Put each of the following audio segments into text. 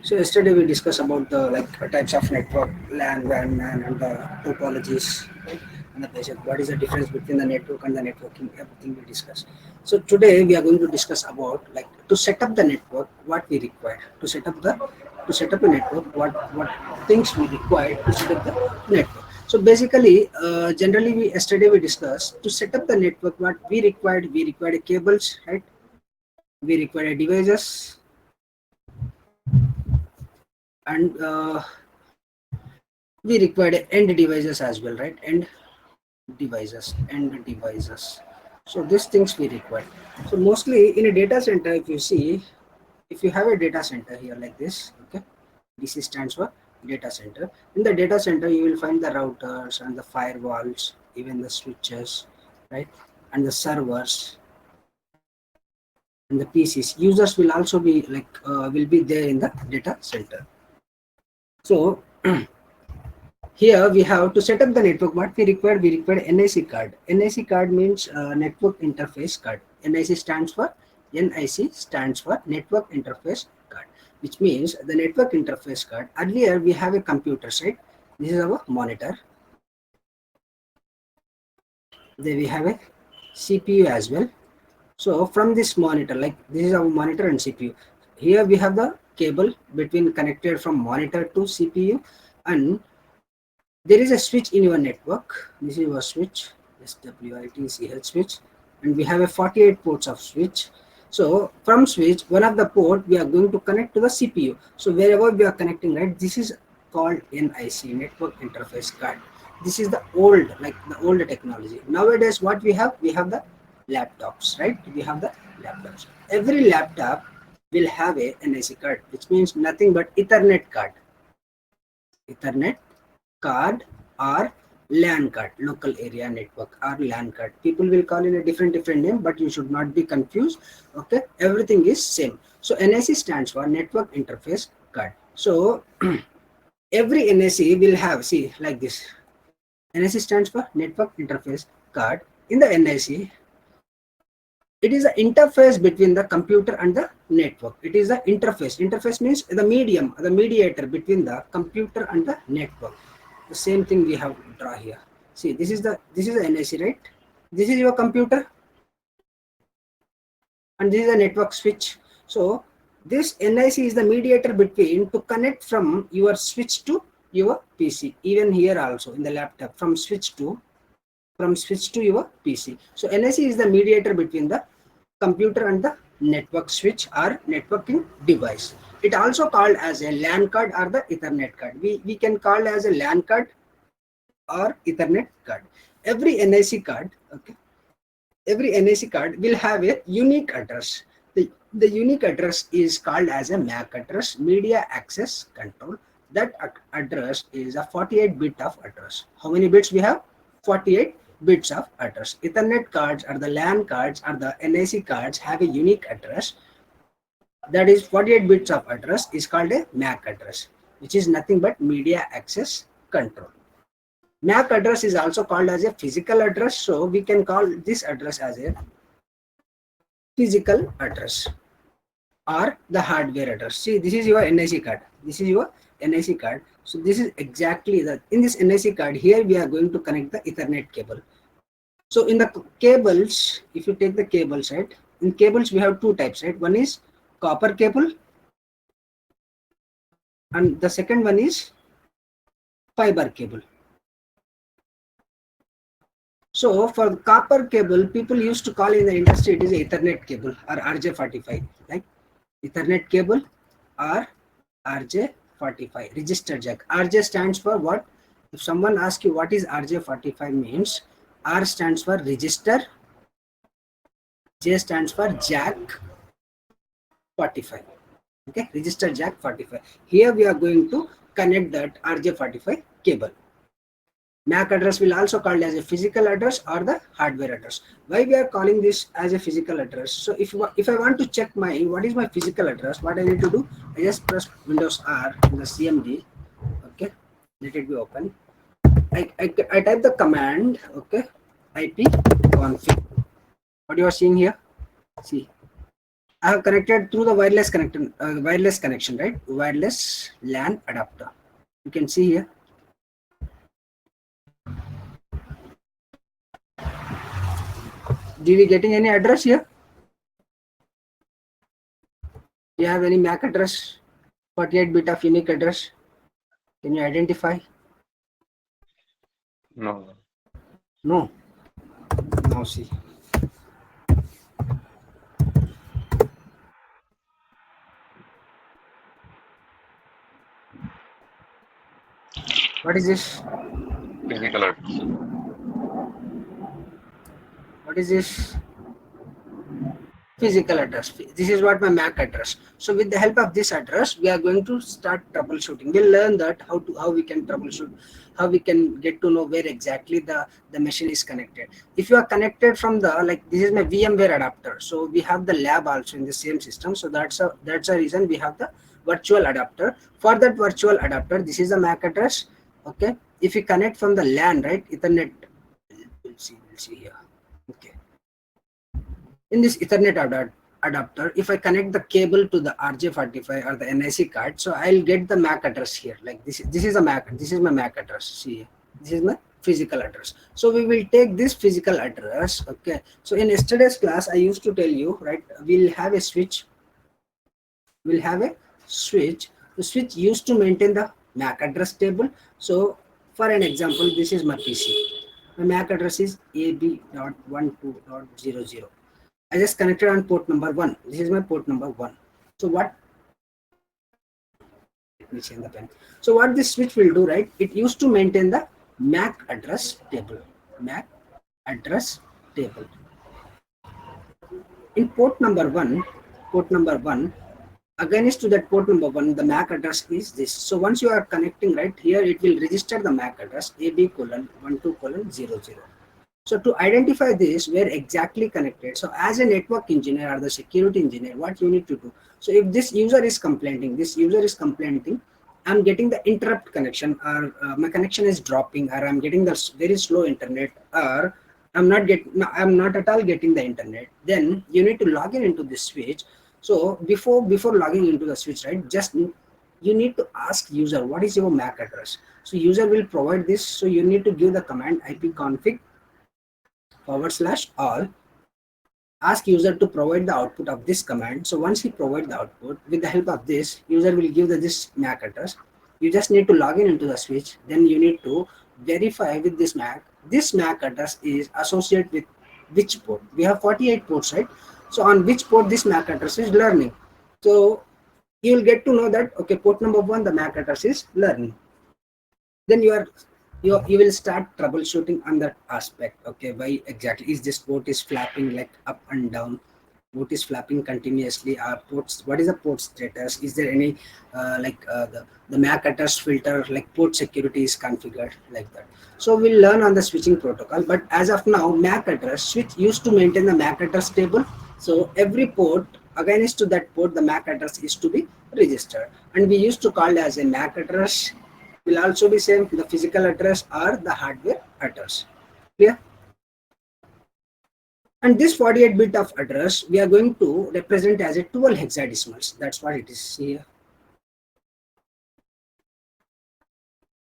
So yesterday we discussed about the types of network, LAN, WAN, MAN, and the topologies, right? And the basic what is the difference between the network and the networking. Everything we discussed. So today we are going to discuss about to set up the network, what we require to set up a network, what things we require to set up the network. So basically, generally we yesterday we discussed to set up the network. What we required, cables, right? We required devices and we required end devices as well, right? End devices. So these things we require. So mostly in a data center, if you see, if you have a data center here like this, okay, DC stands for data center. In the data center, you will find the routers and the firewalls, even the switches, right, and the servers and the PCs. Users will also be will be there in the data center. So here we have to set up the network. What we require NIC card. NIC card means network interface card. NIC stands for network interface card, which means the network interface card. Earlier we have a computer, right? This is our monitor. Then we have a CPU as well. So from this monitor, like this is our monitor and CPU. Here we have the cable between connected from monitor to CPU, and there is a switch in your network. This is your switch, SWITCH switch, and we have a 48 ports of switch. So from switch, one of the port we are going to connect to the CPU. So wherever we are connecting, right, this is called NIC, network interface card. This is the old, the old technology. Nowadays, what we have the laptops, right? We have the laptops. Every laptop will have a NIC card, which means nothing but Ethernet card. Ethernet card or LAN card, local area network or LAN card. People will call in a different name, but you should not be confused. Okay, everything is same. So NIC stands for network interface card. So every NIC will have, see, like this. NIC stands for network interface card. In the NIC, it is the interface between the computer and the network. It is the interface. Interface means the medium, the mediator between the computer and the network. The same thing we have to draw here. See, this is the NIC, right? This is your computer, and this is a network switch. So this NIC is the mediator between to connect from your switch to your PC. Even here also in the laptop, from switch to your PC. So NIC is the mediator between the computer and the network switch or networking device. It also called as a LAN card or the Ethernet card. We can call as a LAN card or Ethernet card. Every NIC card, okay, every NIC card will have a unique address. The unique address is called as a MAC address, media access control. That address is a 48 bit of address. How many bits we have? 48 bits of address. Ethernet cards or the LAN cards or the NIC cards have a unique address. That is 48 bits of address is called a MAC address, which is nothing but media access control. MAC address is also called as a physical address. So we can call this address as a physical address or the hardware address. See, this is your NIC card. This is your NIC card. So this is exactly that. In this NIC card here, we are going to connect the Ethernet cable. So in the cables, if you take the cables, right, in cables we have two types, right? One is copper cable and the second one is fiber cable. So for copper cable, people used to call in the industry it is a Ethernet cable or RJ45, like Ethernet cable or RJ45, register jack. RJ stands for what? If someone asks you what is RJ45 means, R stands for register, J stands for jack 45. Okay, register jack 45. Here we are going to connect that RJ45 cable. MAC address will also called as a physical address or the hardware address. Why we are calling this as a physical address? So if I want to check what is my physical address, what I need to do, I just press Windows R in the CMD. Okay, let it be open. I type the command, okay, IP config. What you are seeing here, see, I have connected through the wireless connection, right? Wireless LAN adapter. You can see here. Do we getting any address here? Do you have any MAC address? 48 bit of unique address. Can you identify? No. No. Now see. What is this? Physical address. What is this? Physical address. This is what my MAC address. So with the help of this address, we are going to start troubleshooting. We'll learn that how we can troubleshoot, how we can get to know where exactly the machine is connected. If you are connected from the, like, this is my VMware adapter. So we have the lab also in the same system. So that's a reason we have the virtual adapter. For that virtual adapter, this is the MAC address. Okay. If you connect from the LAN, right, Ethernet, we'll see here. Okay. In this Ethernet adapter, if I connect the cable to the RJ45 or the NIC card, so I'll get the MAC address here. Like this is a MAC. This is my MAC address. See, this is my physical address. So we will take this physical address. Okay. So in yesterday's class, I used to tell you, right? We'll have a switch. We'll have a switch. The switch used to maintain the MAC address table. So for an example, this is my PC. My MAC address is ab.12.00. I just connected on port number 1. This is my port number 1. So what, let me change the pen. So what this switch will do, right? It used to maintain the MAC address table. MAC address table. In port number 1, against to that port number 1, the MAC address is this. So once you are connecting, right here, it will register the MAC address ab:12:00. So to identify this, where exactly connected. So as a network engineer or the security engineer, what you need to do. So if this user is complaining, I'm getting the interrupt connection, or my connection is dropping, or I'm getting the very slow internet, or I'm not at all getting the internet. Then you need to log in into this switch. So before logging into the switch, right, just you need to ask user what is your MAC address. So user will provide this. So you need to give the command ipconfig/all, ask user to provide the output of this command. So once he provide the output, with the help of this, user will give this MAC address. You just need to log in into the switch. Then you need to verify with this MAC. This MAC address is associated with which port. We have 48 ports, right? So on which port this MAC address is learning. So you will get to know that, okay, port number 1, the MAC address is learning. Then you will start troubleshooting on that aspect. Okay, why exactly is this port is flapping like up and down, port is flapping continuously, ports, what is the port status, is there any the MAC address filter, like port security is configured, like that. So we'll learn on the switching protocol, but as of now, MAC address switch used to maintain the MAC address table. So every port, against to that port, the MAC address is to be registered, and we used to call as a MAC address will also be same the physical address or the hardware address. Clear? And this 48 bit of address we are going to represent as a 12 hexadecimals. That's what it is here.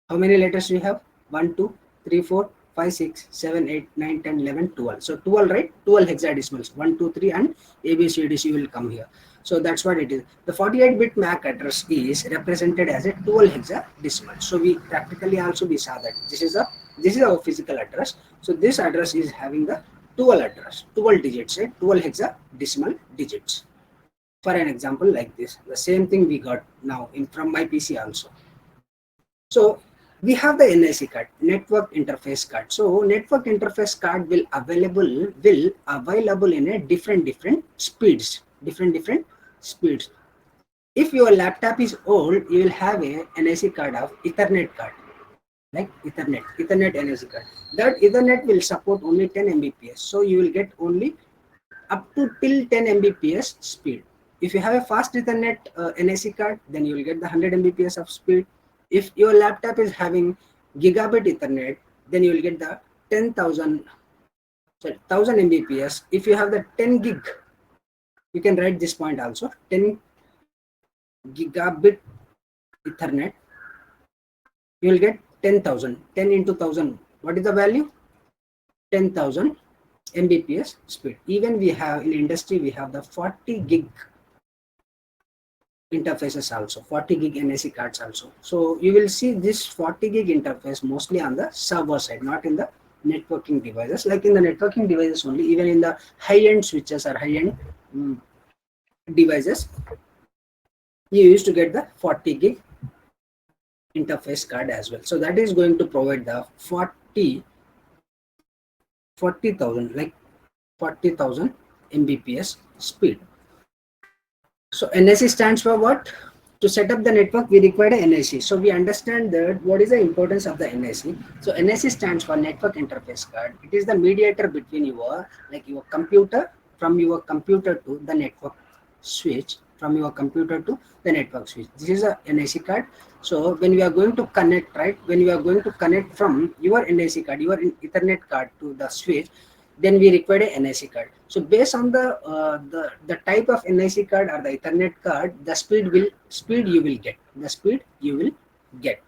How many letters we have? 1, 2, 3, 4, 5, 6, 7, 8, 9, 10, 11, 12. So 12, right? 12 hexadecimals. 1, 2, 3, and ABCDC will come here. So that's what it is. The 48-bit MAC address is represented as a 12 hexadecimal. So we practically also we saw that this is our physical address. So this address is having the 12 address, 12 digits, right? 12 hexadecimal digits. For an example like this, the same thing we got now from my PC also. So we have the NIC card, network interface card. So network interface card will available in a different speeds, different speeds. If your laptop is old, you will have a NIC card of Ethernet card, like Ethernet NIC card. That Ethernet will support only 10 Mbps. So you will get only up to till 10 Mbps speed. If you have a fast Ethernet NIC card, then you will get the 100 Mbps of speed. If your laptop is having gigabit Ethernet, then you will get the 1000 Mbps. If you have the 10 gig You can write this point also. 10 gigabit Ethernet, you will get 10,000. 10 into 1000. What is the value? 10,000 Mbps speed. Even we have in industry, we have the 40 gig interfaces also, 40 gig NIC cards also. So you will see this 40 gig interface mostly on the server side, not in the networking devices. Like in the networking devices only, even in the high-end switches or high-end devices, you used to get the 40 gig interface card as well. So that is going to provide the 40,000, like 40,000 Mbps speed. So NIC stands for what? To set up the network, we require a NIC. So we understand that what is the importance of the NIC. So NIC stands for network interface card. It is the mediator between your, like your computer, from your computer to the network switch, from your computer to the network switch. This is a NIC card. So when we are going to connect, right? When we are going to connect from your NIC card, your Ethernet card to the switch, then we require a NIC card. So based on the type of NIC card or the Ethernet card, the speed you will get. The speed you will get.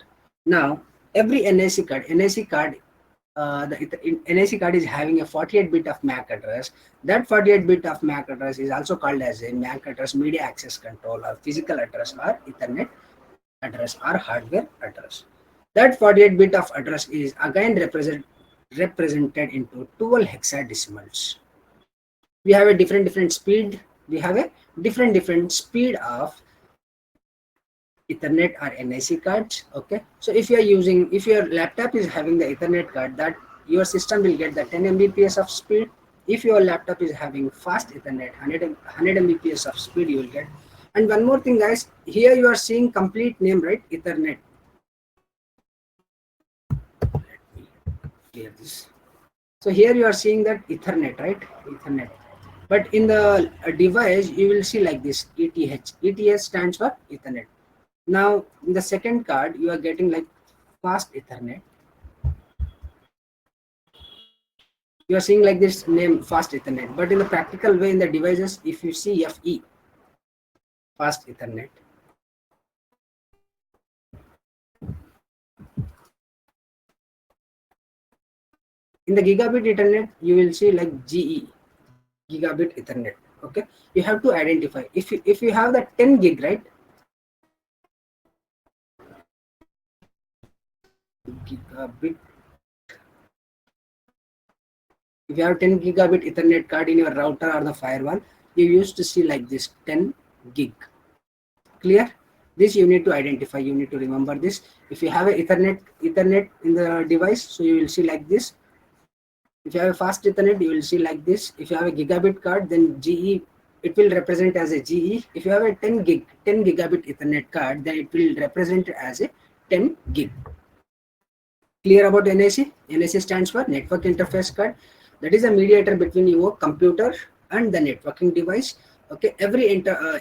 Now every NIC card, the NIC card is having a 48 bit of MAC address. That 48 bit of MAC address is also called as a MAC address, media access control, or physical address, or Ethernet address, or hardware address. That 48 bit of address is again represented into 12 hexadecimals. We have a different speed. We have a different speed of Ethernet or NIC cards. Okay, so if your laptop is having the Ethernet card, that your system will get the 10 Mbps of speed. If your laptop is having fast Ethernet, 100 Mbps of speed you will get. And one more thing, guys, here you are seeing complete name, right? Ethernet. Let me clear this. So here you are seeing that Ethernet, right? Ethernet. But in the device, you will see like this, ETH. ETH stands for Ethernet. Now, in the second card, you are getting like fast Ethernet. You are seeing like this name, fast Ethernet. But in the practical way, in the devices, if you see FE, fast Ethernet. In the gigabit Ethernet, you will see like GE, gigabit Ethernet. Okay, you have to identify. If you have the 10 gig, right? Gigabit. If you have 10 gigabit Ethernet card in your router or the firewall, you used to see like this 10 gig. Clear? This you need to identify. You need to remember this. If you have a Ethernet in the device, so you will see like this. If you have a fast Ethernet, you will see like this. If you have a gigabit card, then GE, it will represent as a GE. If you have a 10 gigabit Ethernet card, then it will represent as a 10 gig. Clear about NIC? NIC stands for network interface card. That is a mediator between your computer and the networking device. Okay, every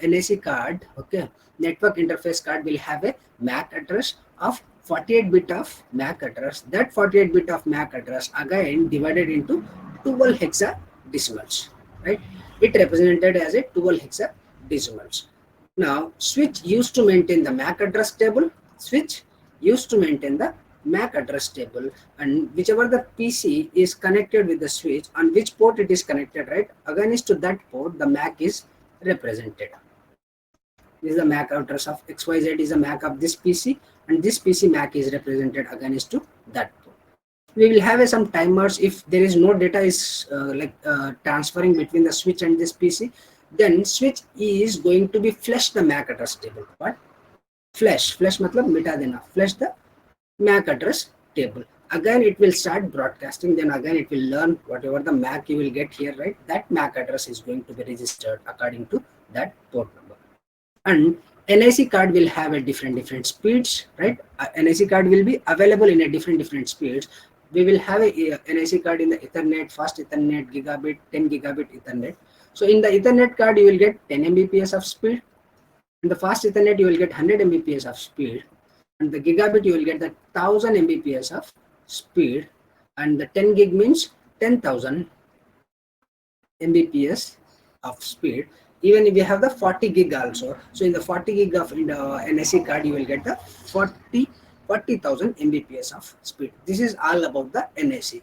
NIC card, okay, network interface card will have a MAC address of 48 bit of MAC address. That 48 bit of MAC address again divided into 12 hexadecimals, right? It represented as a 12 hexadecimals. Now, switch used to maintain the MAC address table. Switch used to maintain the MAC address table, and whichever the PC is connected with the switch, on which port it is connected, right? Against to that port, the MAC is represented. This is the MAC address of XYZ is the MAC of this PC, and this PC MAC is represented against to that port. We will have some timers. If there is no data is transferring between the switch and this PC, then switch is going to be flush the MAC address table. What? Flush matlab mita dena. Flush the MAC address table. Again it will start broadcasting, then again it will learn whatever the MAC you will get here, right? That MAC address is going to be registered according to that port number. And NIC card will have a different speeds, right? NIC card will be available in a different speeds. We will have a NIC card in the Ethernet, fast Ethernet, gigabit, 10 gigabit Ethernet. So in the Ethernet card, you will get 10 Mbps of speed. In the fast Ethernet, you will get 100 Mbps of speed. And the gigabit, you will get the 1000 Mbps of speed. And the 10 gig means 10,000 Mbps of speed. Even if you have the 40 gig also, so in the 40 gig of in the NIC card, you will get the 40,000 Mbps of speed. This is all about the NIC.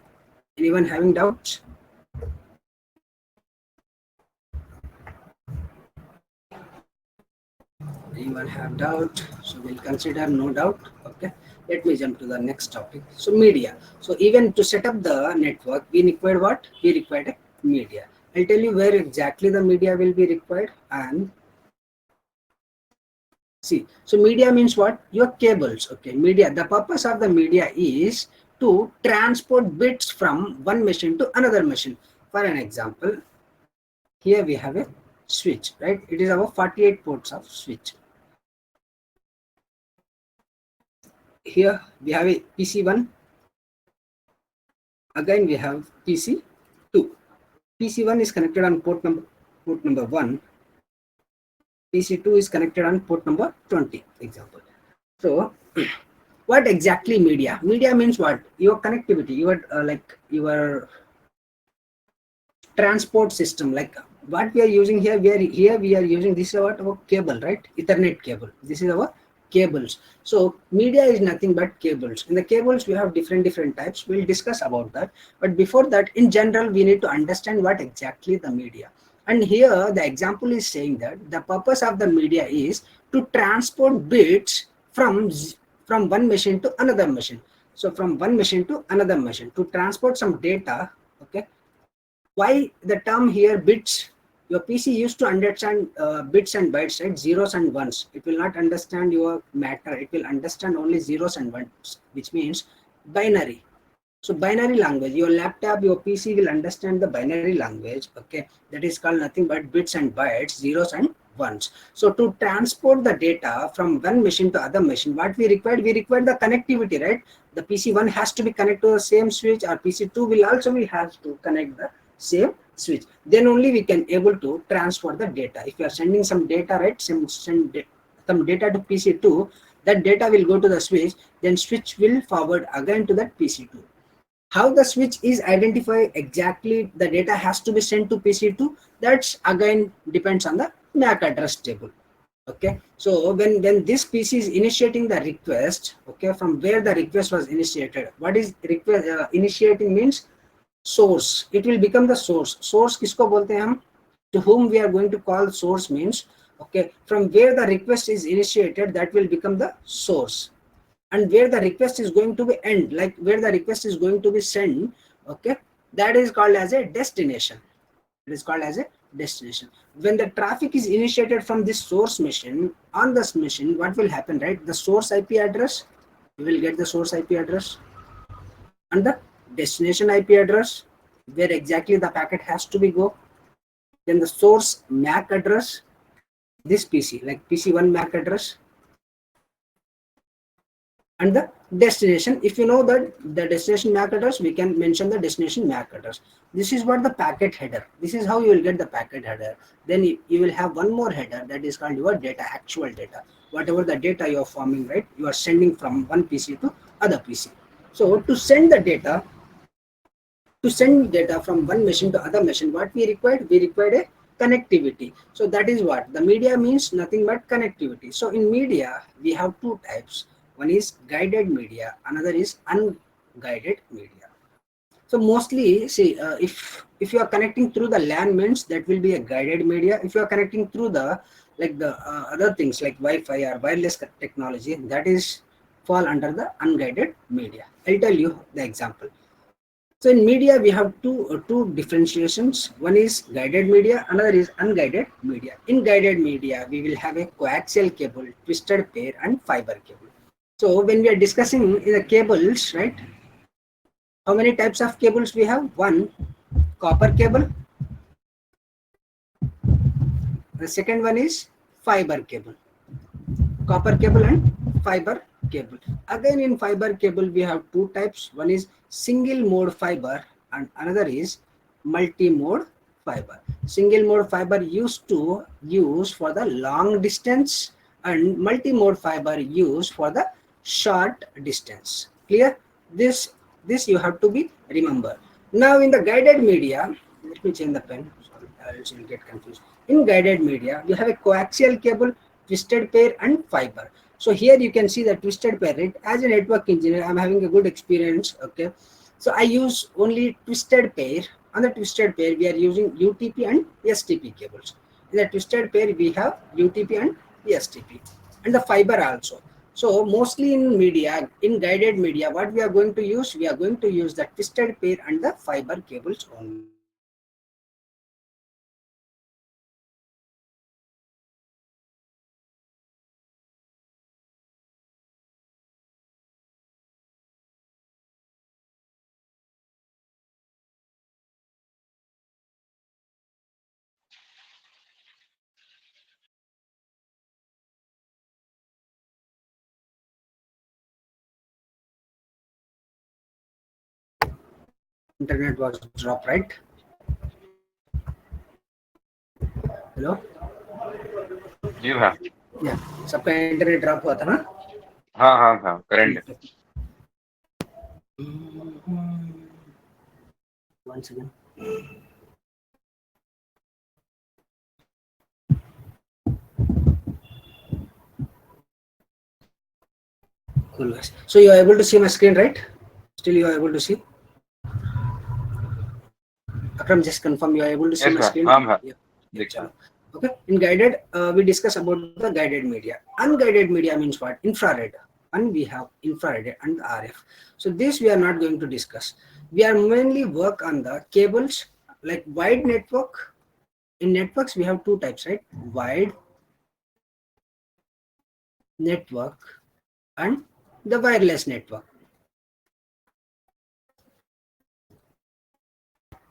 Anyone having doubts? Anyone have doubt? So we'll consider no doubt. Okay. Let me jump to the next topic. So media. So even to set up the network, we required what? We required a media. I'll tell you where exactly the media will be required. And see, so media means what? Your cables. Okay. Media. The purpose of the media is to transport bits from one machine to another machine. For an example, here we have a switch, right? It is our 48 ports of switch. Here we have a PC1. Again we have PC2. PC1 is connected on port number 1. PC2 is connected on port number 20, example. So what exactly media? Media means what? Your connectivity, your your transport system. Like what we are using here, we are using this is our cable, right? Ethernet cable. This is our cables. So media is nothing but cables. In the cables we have different types. We'll discuss about that, but before that, in general, we need to understand what exactly the media. And here the example is saying that the purpose of the media is to transport bits from one machine to another machine. So from one machine to another machine to transport some data. Okay. Why the term here bits? Your PC used to understand bits and bytes, right? Zeros and ones. It will not understand your matter. It will understand only zeros and ones, which means binary. So binary language, your laptop, your PC will understand the binary language. Okay, that is called nothing but bits and bytes, zeros and ones. So to transport the data from one machine to other machine, what we required? We required the connectivity, right? The PC1 has to be connected to the same switch, or PC2 will also we have to connect the same switch. Then only we can able to transfer the data. If you are sending some data, right? Some data to PC2, that data will go to the switch. Then switch will forward again to that PC2. How the switch is identified exactly, the data has to be sent to PC2. That's again depends on the MAC address table. Okay, so when this PC is initiating the request, okay, from where the request was initiated, what is request initiating means? Source. It will become the source. Source किसको बोलते हैं हम? To whom we are going to call source means, okay, from where the request is initiated, that will become the source. And where the request is going to be end, like where the request is going to be sent, okay, that is called as a destination. It is called as a destination. When the traffic is initiated from this source machine, on this machine, what will happen, right? The source IP address, you will get the source IP address, and the destination IP address, where exactly the packet has to be go. Then the source MAC address, this PC, like PC1 MAC address, and the destination. If you know that the destination MAC address, we can mention the destination MAC address. This is what the packet header. This is how you will get the packet header. Then you will have one more header, that is called your data, actual data. Whatever the data you are forming, right? You are sending from one PC to other PC. So to send the data, from one machine to other machine, what we required? We required a connectivity. So that is what the media means, nothing but connectivity. So in media we have two types. One is guided media, another is unguided media. So mostly, see, if you are connecting through the LAN means, that will be a guided media. If you are connecting through the other things like Wi-Fi or wireless technology, that is fall under the unguided media. I'll tell you the example. So in media we have two differentiations. One is guided media, another is unguided media. In guided media we will have a coaxial cable, twisted pair, and fiber cable. So when we are discussing in the cables, right? How many types of cables we have? One, copper cable. The second one is fiber cable. Copper cable and fiber cable. Again in fiber cable we have two types. One is single mode fiber and another is multi-mode fiber. Single mode fiber used to use for the long distance and multi-mode fiber used for the short distance. Clear? This you have to be remember. Now in the guided media, let me change the pen. Sorry, else you'll get confused. In guided media, we have a coaxial cable, twisted pair, and fiber. So here you can see the twisted pair, right? As a network engineer, I'm having a good experience. Okay, so I use only twisted pair. On the twisted pair, we are using UTP and STP cables. In the twisted pair, we have UTP and STP, and the fiber also. So mostly in media, in guided media, what we are going to use? We are going to use the twisted pair and the fiber cables only. Internet was dropped, right? Hello? जी हाँ Yeah. सबका internet drop हुआ था ना? हाँ current ठीक है. Once again. Cool guys. So you are able to see my screen, right? Still you are able to see? Akram, just confirm you are able to see yes my हाँ screen? हाँ Yeah. दिखता है. Chalo. Okay. In guided, we discuss about the guided media. Unguided media means what? Infrared. And we have infrared and RF. So this we are not going to discuss. We are mainly work on the cables like wide network. In networks, we have two types, right? Wide network and the wireless network.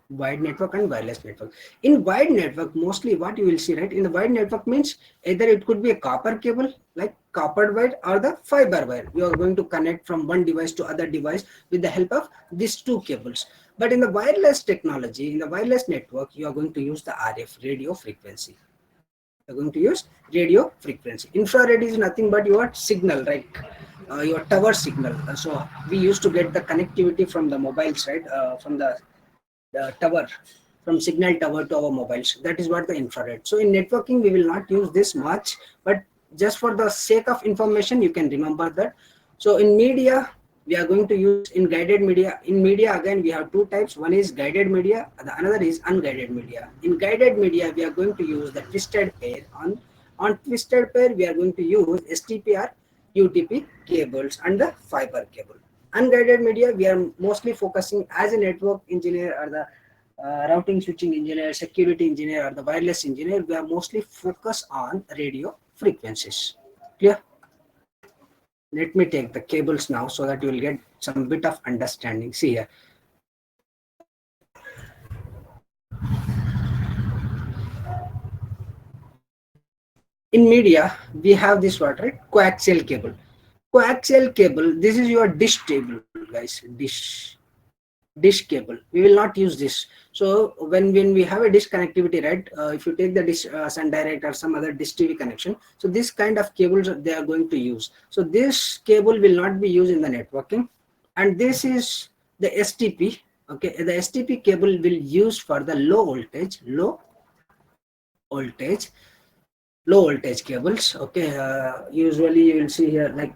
Wide network and wireless network. In wide network, mostly what you will see, right? In the wide network means either it could be a copper cable like copper wire or the fiber wire. You are going to connect from one device to other device with the help of these two cables. But in the wireless technology, in the wireless network, you are going to use the RF, radio frequency. You're going to use radio frequency. Infrared is nothing but your signal, right? Your tower signal. So we used to get the connectivity from the mobiles, right? From the tower, from signal tower to our mobiles. That is what the infrared. So in networking, we will not use this much, but just for the sake of information, you can remember that. So in media, we are going to use in guided media. In media, again, we have two types. One is guided media, the another is unguided media. In guided media, we are going to use the twisted pair. On twisted pair, we are going to use STPR, UTP cables and the fiber cable. Unguided media, we are mostly focusing as a network engineer or the routing switching engineer, security engineer or the wireless engineer. We are mostly focused on radio frequencies. Clear? Let me take the cables now so that you will get some bit of understanding. See here. In media, we have this what, right? Coaxial cable. Coaxial cable, this is your dish cable, guys. Dish cable. We will not use this. So when we have a dish connectivity, right? If you take the dish sun direct or some other dish TV connection, so this kind of cables they are going to use. So this cable will not be used in the networking, and this is the STP. Okay, the STP cable will use for the voltage low voltage cables. Okay, usually you will see here like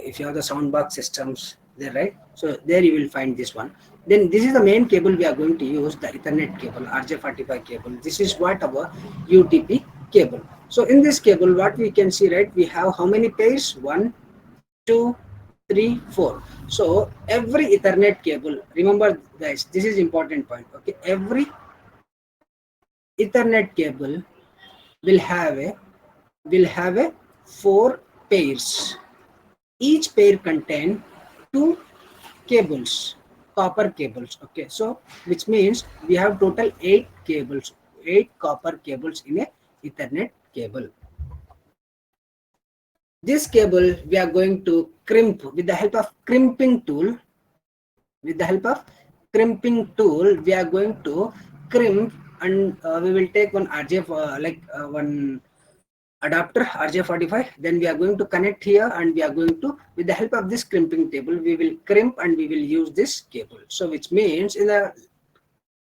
if you have the sound box systems there, right? So there you will find this one. Then this is the main cable we are going to use, the Ethernet cable, RJ45 cable. This is what our UTP cable. So in this cable, what we can see, right? We have how many pairs? 1, 2, 3, 4. So every Ethernet cable, remember guys, this is important point. Okay, every Ethernet cable will have a 4 pairs. Each pair contain 2 cables, copper cables. Okay, so which means we have total 8 cables, 8 copper cables in a Ethernet cable. This cable we are going to crimp with the help of crimping tool. With the help of crimping tool, we are going to crimp, and we will take one RJ one adapter RJ45. Then we are going to connect here, and we are going to, with the help of this crimping table, we will crimp and we will use this cable. So which means in the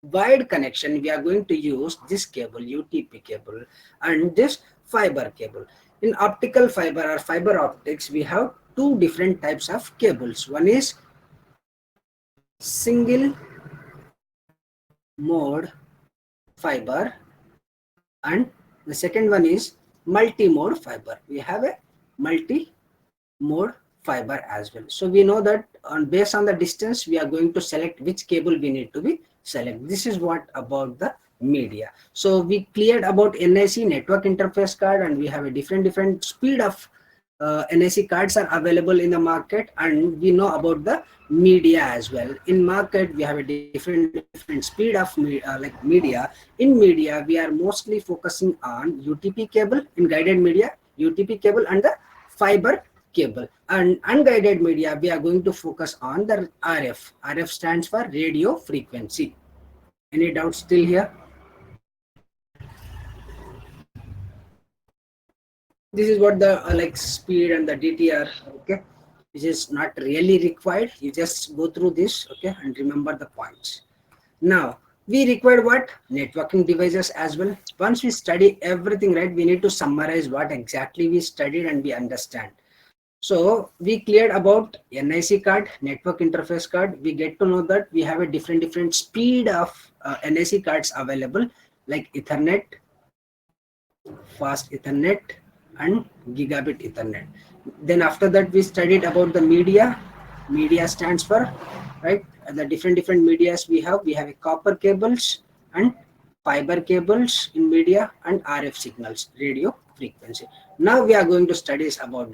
wide connection, we are going to use this cable, UTP cable, and this fiber cable. In optical fiber or fiber optics, we have two different types of cables. One is single mode fiber, and the second one is multi-mode fiber. We have a multi-mode fiber as well. So we know that based on the distance, we are going to select which cable we need to be select. This is what about the media. So we cleared about NIC, network interface card, and we have a different speed of NIC cards are available in the market, and we know about the media as well. In market, we have a different speed of media. In media, we are mostly focusing on UTP cable in guided media, UTP cable, and the fiber cable. And unguided media, we are going to focus on the RF. RF stands for radio frequency. Any doubts still here? This is what the speed and the DTR, okay, which is not really required. You just go through this, okay, and remember the points. Now we require what? Networking devices as well. Once we study everything, right, we need to summarize what exactly we studied and we understand. So we cleared about NIC card, network interface card. We get to know that we have a different speed of NIC cards available, like Ethernet, fast Ethernet, and gigabit Ethernet. Then after that, we studied about the media. Media stands for, right, the different medias we have. We have a copper cables and fiber cables in media, and RF signals, radio frequency. Now we are going to study about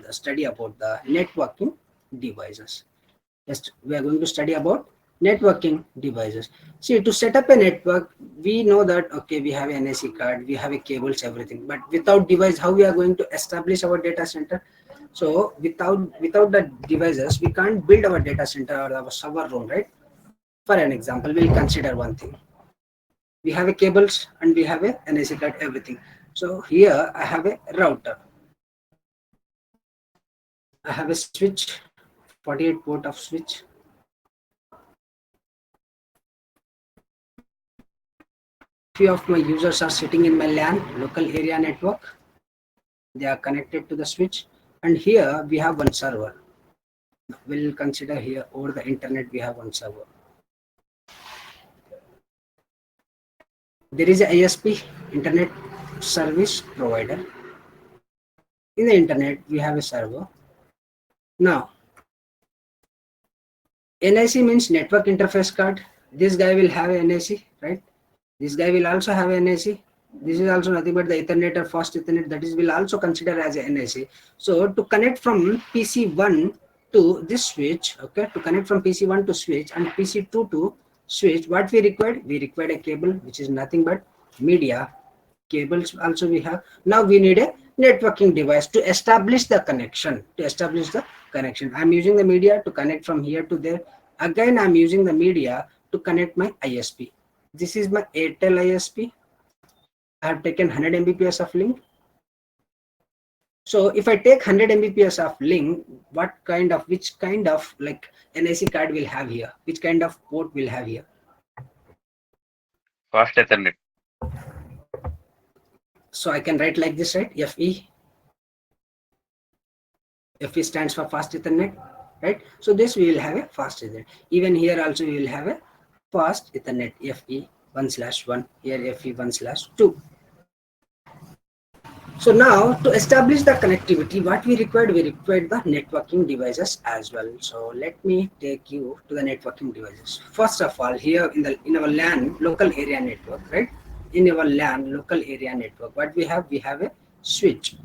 the networking devices. Just we are going to study about networking devices. See, to set up a network, we know that okay, we have an NIC card, we have a cables, everything, but without device, how we are going to establish our data center? So without the devices, we can't build our data center or our server room, right? For an example, we'll consider one thing. We have a cables and we have a NIC card, everything. So here I have a router, I have a switch, 48 port of switch. Few of my users are sitting in my LAN, local area network. They are connected to the switch, and here we have one server. We'll consider here over the internet we have one server. There is a ISP, internet service provider. In the internet we have a server. Now NIC means network interface card. This guy will have a NIC, right? This guy will also have a NIC. This is also nothing but the Ethernet or fast Ethernet, that is will also consider as a NIC. So to connect from PC1 to this switch, okay, to connect from PC1 to switch and PC2 to switch, what we required? We required a cable, which is nothing but media cables. Also we have. Now we need a networking device to establish the connection. I'm using the media to connect from here to there. Again, I'm using the media to connect my ISP. This is my Airtel ISP. I have taken 100 Mbps of link. So if I take 100 Mbps of link, which kind of like NIC card will have here? Which kind of port will have here? Fast Ethernet. So I can write like this, right? FE. FE stands for fast Ethernet, right? So this we will have a fast Ethernet. Even here also we will have a fast Ethernet, FE 1/1, here FE 1/2. So now to establish the connectivity, what we required the networking devices as well. So let me take you to the networking devices. First of all, here in our LAN local area network, right? In our LAN local area network, what we have a switch.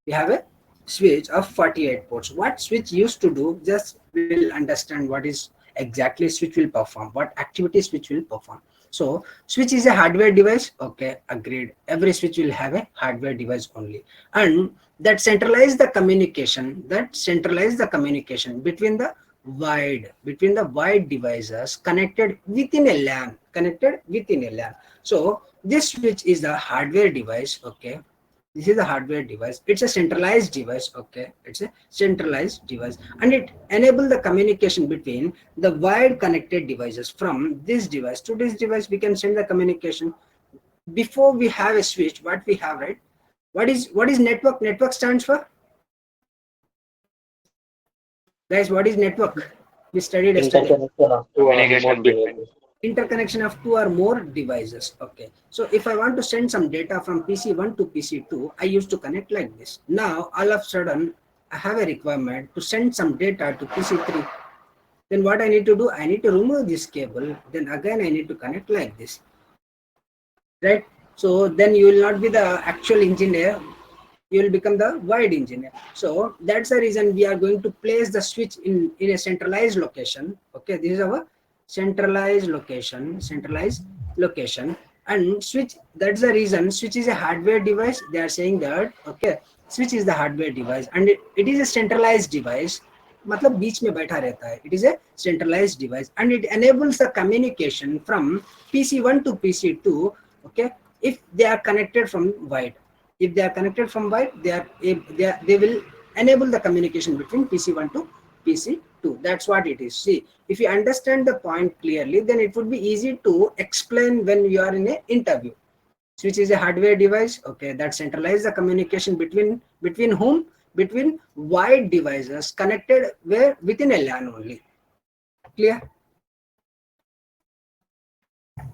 We have a switch of 48 ports. What switch used to do, just will understand what is exactly switch will perform, what activity switch will perform. So switch is a hardware device, okay, agreed. Every switch will have a hardware device only, and that centralize the communication between the wide devices connected within a LAN. So this switch is the hardware device, okay. This is the hardware device. It's a centralized device. Okay, it's a centralized device, and it enables the communication between the wired connected devices. From this device to this device, we can send the communication. Before we have a switch, what we have, right? What is network? Network stands for, guys. What is network? We studied yesterday. Interconnection of two or more Communication between. devices. Interconnection of two or more devices. Okay, so if I want to send some data from PC1 to PC2, I used to connect like this. Now all of a sudden I have a requirement to send some data to PC3. Then what I need to do, I need to remove this cable, then again I need to connect like this, right? So then you will not be the actual engineer, you will become the wired engineer. So that's the reason we are going to place the switch in a centralized location. Okay, this is our centralized location. And switch, that's the reason switch is a hardware device. They are saying that, okay, switch is the hardware device, and it is a centralized device. मतलब बीच में बैठा रहता है. It is a centralized device, and it enables the communication from PC1 to PC2. Okay, if they are connected from wired. If they are connected from wide, they will enable the communication between PC1 to PC2. That's what it is. See, if you understand the point clearly, then it would be easy to explain when you are in an interview. Switch is a hardware device. Okay, that centralizes the communication between whom? Between wide devices connected where within a LAN only. Clear?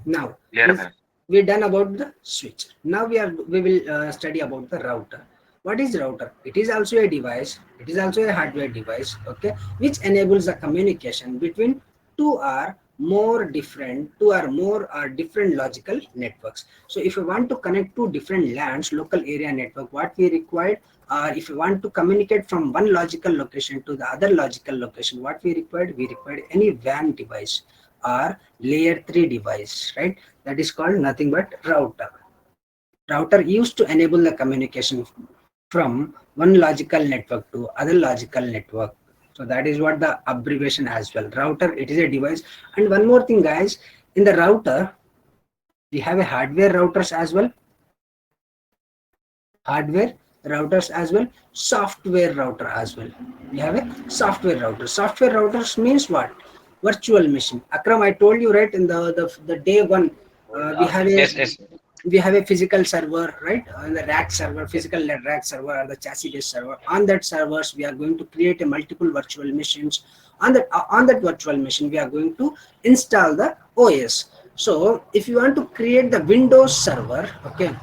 Now, Clear. we're done about the switch. Now we will study about the router. What is router? It is also a device. It is also a hardware device. Okay, which enables the communication between two or more different logical networks. So if you want to connect two different LANs, local area network, what we required, or if you want to communicate from one logical location to the other logical location, what we required any WAN device or layer 3 device, right? That is called nothing but router. Router used to enable the communication from one logical network to other logical network. So that is what the abbreviation as well. Router, it is a device. And one more thing, guys, in the router, we have a hardware routers as well. Hardware routers as well, software router as well. We have a software router. Software routers means what? Virtual machine. Akram, I told you, right, in the day one, Yes. we have a physical server, right? The rack server, physical rack server, or the chassis based server. On that servers, we are going to create a multiple virtual machines. On that virtual machine, we are going to install the OS. So if you want to create the Windows server, okay,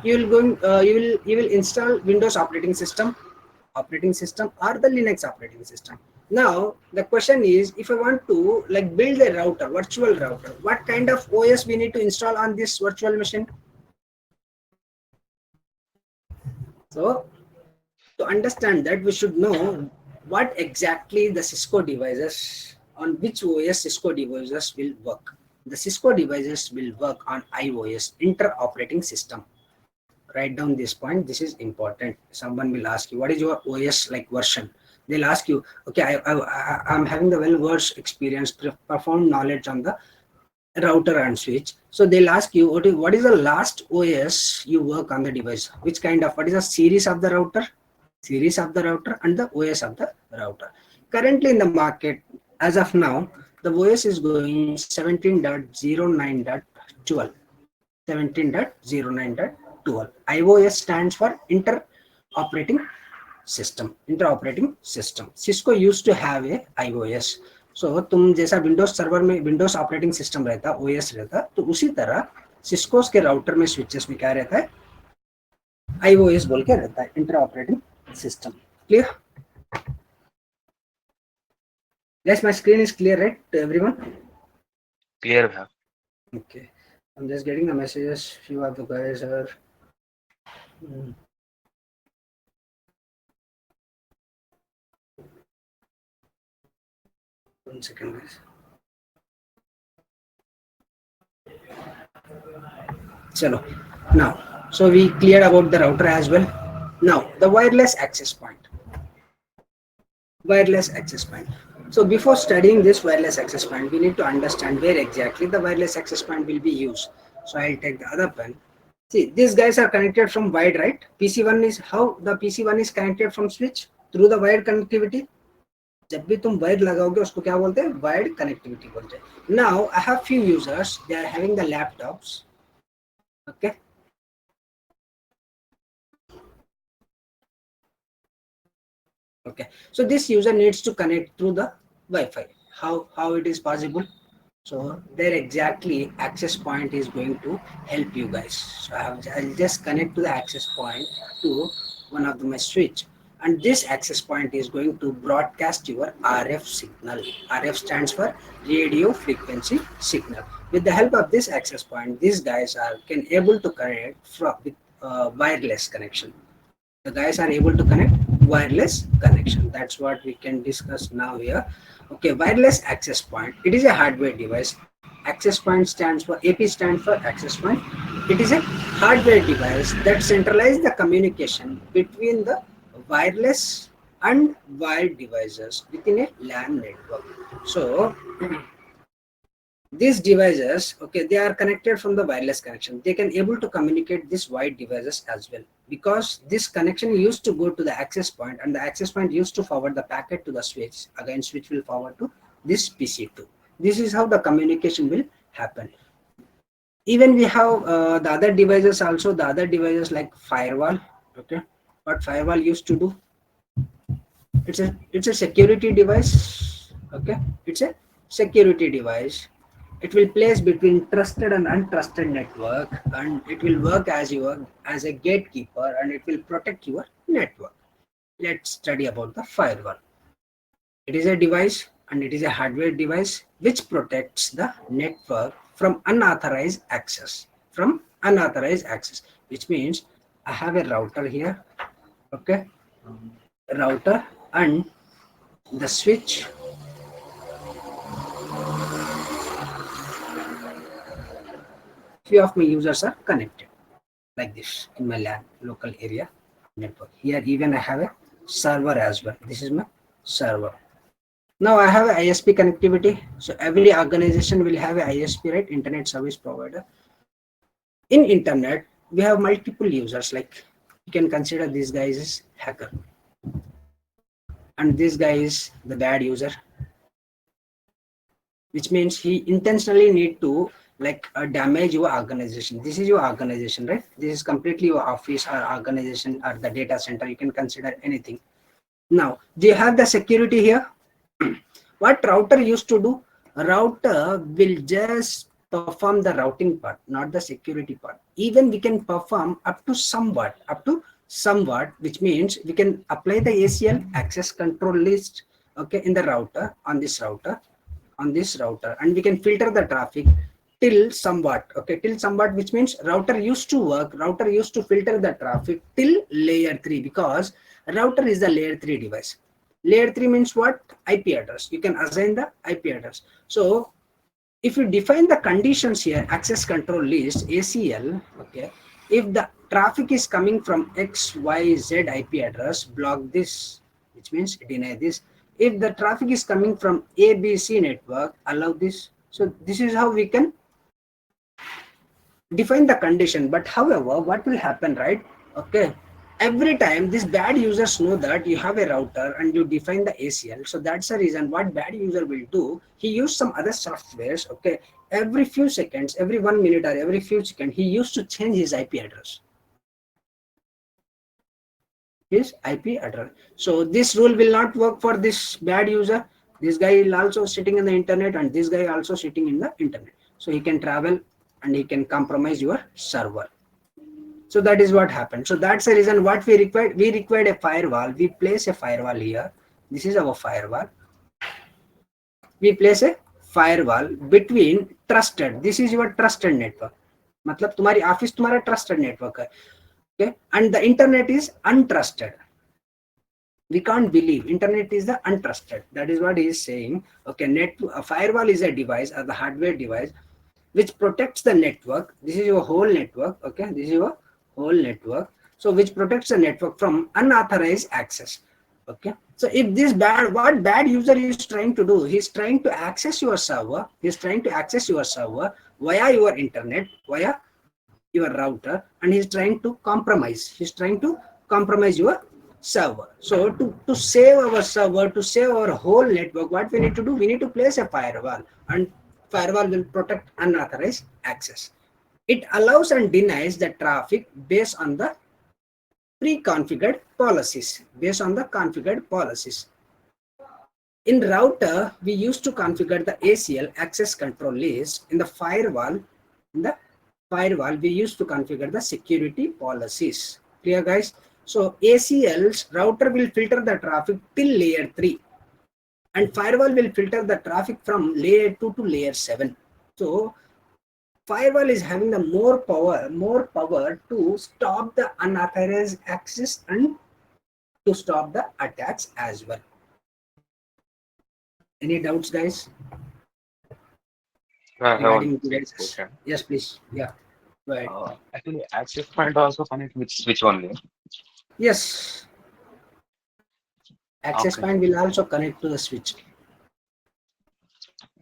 you will install Windows operating system or the Linux operating system. Now the question is, if I want to like build a router, virtual router, what kind of OS we need to install on this virtual machine? So to understand that, we should know what exactly the Cisco devices, on which OS Cisco devices will work. The Cisco devices will work on iOS, inter operating system. Write down this point. This is important. Someone will ask you, what is your OS like version? They'll ask you, okay, I'm having the well-versed experience, profound knowledge on the router and switch. So they'll ask you, what is the last OS you work on the device? Which kind of, what is the series of the router? Series of the router and the OS of the router. Currently in the market, as of now, the OS is going 17.09.12. 17.09.12. iOS stands for inter operating system. Cisco used to have a iOS. So तुम जैसा Windows server में Windows operating system रहता, OS रहता, तो उसी तरह सिस्कोस के router में स्विचेस में क्या रहता है, iOS बोल के रहता है, inter operating system. Clear? Yes, my screen is clear, right, to everyone? Clear. Okay, I'm just getting the messages. Few of the guys are. One second, guys. Chalo. Now, so we cleared about the router as well. Now, the wireless access point. So before studying this wireless access point, we need to understand where exactly the wireless access point will be used. So I'll take the other pen. See, these guys are connected from wired, right? PC1 is how the PC1 is connected from switch through the wired connectivity. जब भी तुम wired लगाओगे उसको क्या बोलते हैं? Wired connectivity बोलते हैं. Now I have few users. They are having the laptops. Okay. Okay. So this user needs to connect through the Wi-Fi. How it is possible? So there exactly access point is going to help you guys. So I'll just connect to the access point to one of my switch, and this access point is going to broadcast your RF signal. RF stands for radio frequency signal. With the help of this access point, these guys can able to connect from with wireless connection. The guys are able to connect wireless connection. That's what we can discuss now here. Okay, wireless access point. It is a hardware device. Access point stands for AP stands for access point. It is a hardware device that centralizes the communication between the wireless and wired devices within a LAN network. So these devices, okay, they are connected from the wireless connection. They can able to communicate these wired devices as well, because this connection used to go to the access point, and the access point used to forward the packet to the switch. Again, switch will forward to this PC2. This is how the communication will happen. Even we have the other devices also. The other devices like firewall. Okay, what firewall used to do? It's a security device. Okay, it's a security device. It will place between trusted and untrusted network, and it will work as a gatekeeper, and it will protect your network. Let's study about the firewall. It is a device, and it is a hardware device which protects the network from unauthorized access. Which means I have a router here. Okay, router and the switch. Few of my users are connected like this in my LAN local area network. Here even I have a server as well. This is my server. Now I have a ISP connectivity. So every organization will have a ISP, right? Internet service provider. In internet, we have multiple users. Like you can consider this guy is hacker, and this guy is the bad user, which means he intentionally need to damage your organization. This is your organization, right? This is completely your office or organization or the data center. You can consider anything. Now, do you have the security here? What router used to do? Router will just perform the routing part, not the security part. Even we can perform up to somewhat, which means we can apply the ACL access control list, okay, in the router, on this router, and we can filter the traffic till somewhat, which means router used to filter the traffic till layer 3, because router is the layer 3 device. Layer 3 means what? IP address. You can assign the IP address. So if you define the conditions here, access control list, ACL, okay, if the traffic is coming from XYZ IP address, block this, which means deny this. If the traffic is coming from ABC network, allow this. So this is how we can define the condition. But however, what will happen, right? Okay, every time these bad users know that you have a router and you define the ACL. So that's the reason what bad user will do. He use some other softwares. Okay, every few seconds, every 1 minute or every few seconds, he used to change his IP address. So this rule will not work for this bad user. This guy is also sitting in the internet, and this guy also sitting in the internet. So he can travel and he can compromise your server. So that is what happened. So that's the reason what we required. We required a firewall. We place a firewall here. This is our firewall. We place a firewall between trusted. This is your trusted network. मतलब तुम्हारी office तुम्हारा trusted network है, okay, and the internet is untrusted. We can't believe internet is the untrusted. That is what he is saying. Okay, a firewall is a device or the hardware device which protects the network. This is your whole network. Okay, this is your whole network. So which protects the network from unauthorized access. Okay, so if this what bad user is trying to do, he's trying to access your server. He's trying to access your server via your internet, via your router, and he's trying to compromise your server. So to save our server, to save our whole network, what we need to do, we need to place a firewall, and firewall will protect unauthorized access. It allows and denies the traffic based on the pre-configured policies, In router, we used to configure the ACL access control list. In the firewall, we used to configure the security policies. Clear, guys? So ACL's router will filter the traffic till layer 3, and firewall will filter the traffic from layer 2 to layer 7. So firewall is having the more power to stop the unauthorized access and to stop the attacks as well. Any doubts, guys? I have one Regarding quick devices? question. Yes, please. Yeah, go ahead. Actually, access point also connect with switch only. Yes, access Okay. point will also connect to the switch.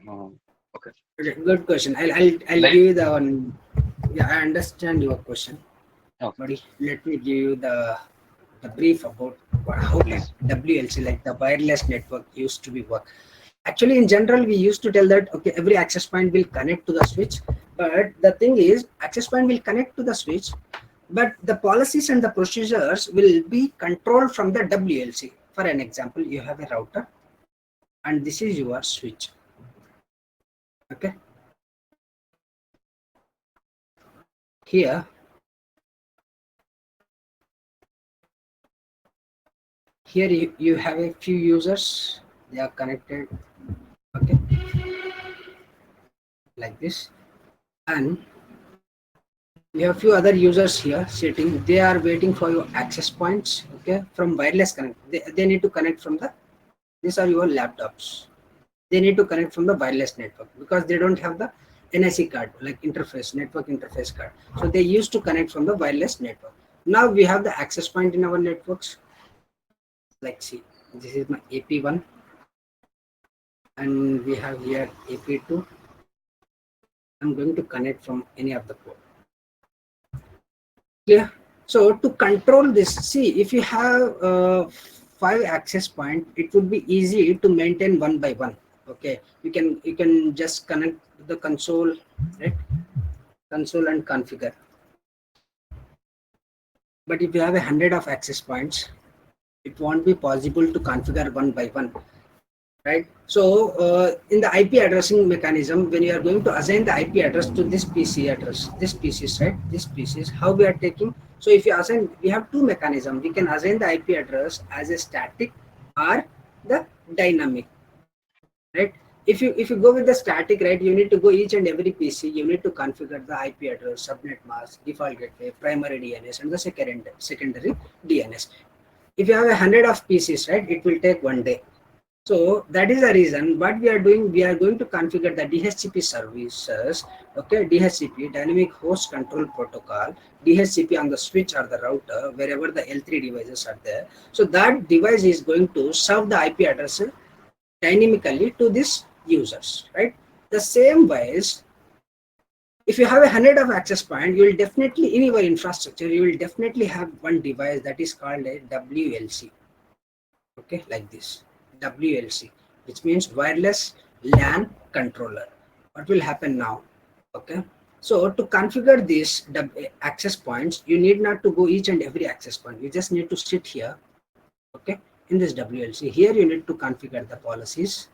Okay. Okay, good question. I'll Like, give you the one. Yeah, I understand your question, okay, buddy. Let me give you the brief about how the please. WLC, like the wireless network, used to be work. Actually, in general, we used to tell that okay, every access point will connect to the switch, but the thing is, access point will connect to the switch, but the policies and the procedures will be controlled from the WLC. For an example, you have a router, and this is your switch. Okay, here you have a few users, they are connected, okay, like this, and you have few other users here sitting, they are waiting for your access points, okay, from wireless connect. They need to connect from the, these are your laptops, they need to connect from the wireless network because they don't have the NIC card, like interface, network interface card. So they used to connect from the wireless network. Now we have the access point in our networks. Like see, this is my AP1, and we have here AP2. I'm going to connect from any of the port. Clear? So to control this, see, if you have 5 access point, it would be easy to maintain one by one. Okay, you can just connect the console, right? Console and configure. But if you have 100 of access points, it won't be possible to configure one by one, right? So in the IP addressing mechanism, when you are going to assign the IP address to this PC address, this PCs, right? This PCs, how we are taking. So if you assign, we have two mechanisms. We can assign the IP address as a static or the dynamic, right? If you go with the static, right, you need to go each and every PC, you need to configure the IP address, subnet mask, default gateway, primary DNS, and the secondary DNS. If you have 100 of PCs, right, it will take 1 day. So that is the reason what we are doing. We are going to configure the DHCP services, okay, DHCP, dynamic host control protocol, DHCP on the switch or the router, wherever the L3 devices are there. So that device is going to serve the IP address dynamically to these users, right? The same ways, if you have 100 of access point, you will definitely, in your infrastructure, you will definitely have one device that is called a WLC, okay, like this, WLC, which means wireless LAN controller. What will happen now? Okay, so to configure these access points, you need not to go each and every access point. You just need to sit here, okay, in this WLC. Here you need to configure the policies,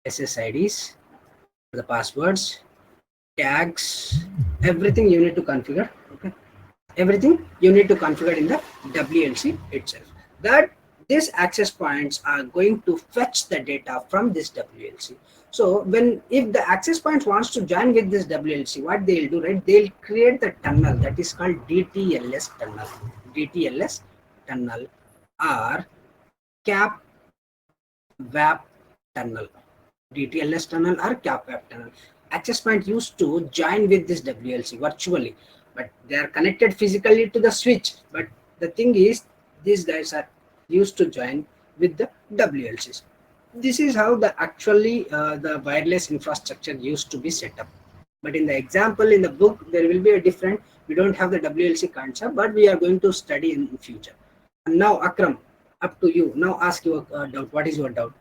SSIDs, the passwords, tags, everything you need to configure. Okay, everything you need to configure in the WLC itself. That these access points are going to fetch the data from this WLC. So when, if the access point wants to join with this WLC, what they'll do, right, they'll create the tunnel that is called DTLS tunnel, DTLS tunnel, or cap WAP tunnel, DTLS tunnel or cap WAP tunnel. Access point used to join with this WLC virtually, but they are connected physically to the switch. But the thing is, these guys are used to join with the WLCs. This is how the actually the wireless infrastructure used to be set up. But in the example in the book, there will be a different. We don't have the WLC concept, but we are going to study in future. And now, Akram, up to you. Now, ask your doubt. What is your doubt?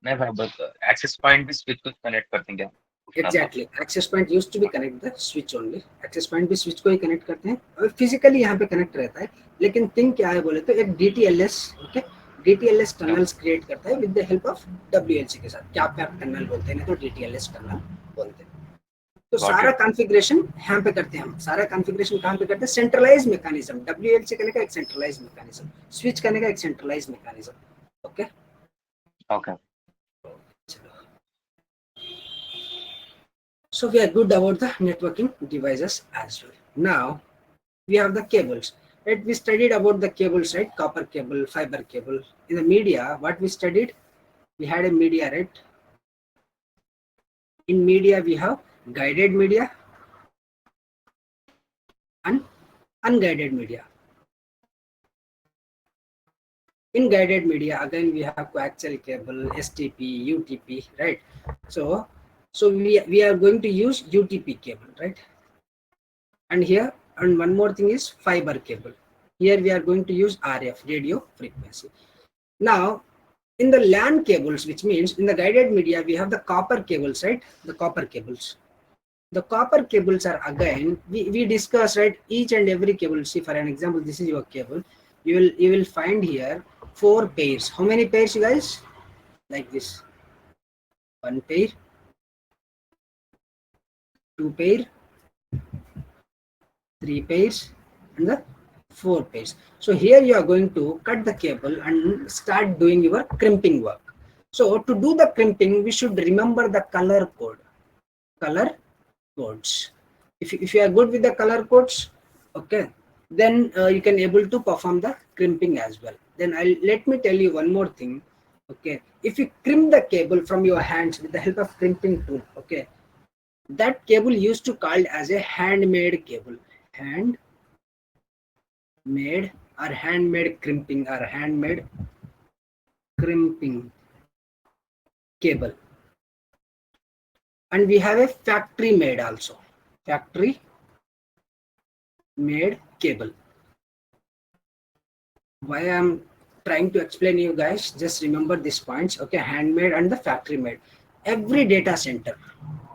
नहीं भाई बस access point भी switch को connect करते हैं क्या पूछना था Exactly. Access point used to be connect the switch only. Access point भी switch को ही connect करते हैं और physically यहाँ पे connect रहता है. लेकिन thing क्या है बोले तो एक DTLS, okay, DTLS या tunnels create करता है with the help of WLC के साथ. क्या पैप tunnel बोलते हैं, नहीं तो DTLS tunnel बोलते हैं. तो गॉट सारा इट कॉन्फ़िगरेशन यहाँ पे करते हैं हम. सारा कॉन्फ़िगरेशन कहाँ पे करते हैं? Centralise mechanism. WLC करने का एक सेंट्रलाइज मैकेनिज्म, स्विच करने का एक centralise mechanism. Okay, okay so we are good about the networking devices as well. Now we have the cables, right? We studied about the cables, right? Copper cable, fiber cable. In the media, what we studied, we had a media, right? In media we have guided media and unguided media. In guided media, again we have coaxial cable, STP, UTP, right? So we are going to use UTP cable, right? And here, and one more thing is fiber cable. Here we are going to use RF, radio frequency. Now in the LAN cables, which means in the guided media, we have the copper cables, right? The copper cables. The copper cables are again, we discuss, right? Each and every cable. See, for an example, this is your cable. You will find here 4 pairs. How many pairs, you guys? Like this. 1 pair, 2 pair, 3 pairs, and the 4 pairs. So here you are going to cut the cable and start doing your crimping work. So to do the crimping, we should remember the color code. Color codes. If you are good with the color codes, okay, then you can able to perform the crimping as well. Then let me tell you one more thing. Okay, if you crimp the cable from your hands with the help of crimping tool, okay, that cable used to called as a handmade cable. Handmade or handmade crimping or handmade crimping cable. And we have a factory made also. Factory made cable. Why I'm trying to explain you guys, just remember these points. Okay, handmade and the factory made. Every data center,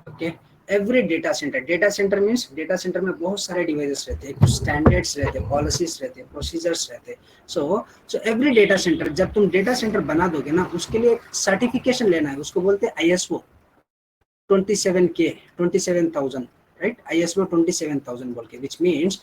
okay, every data center means data center में बहुत सारे devices रहते हैं, कुछ standards रहते हैं, policies रहते हैं, procedures रहते हैं. So every data center, जब तुम data center बना दोगे ना, उसके लिए certification लेना है, उसको बोलते हैं ISO 27K 27,000, right? ISO 27,000 बोल के, which means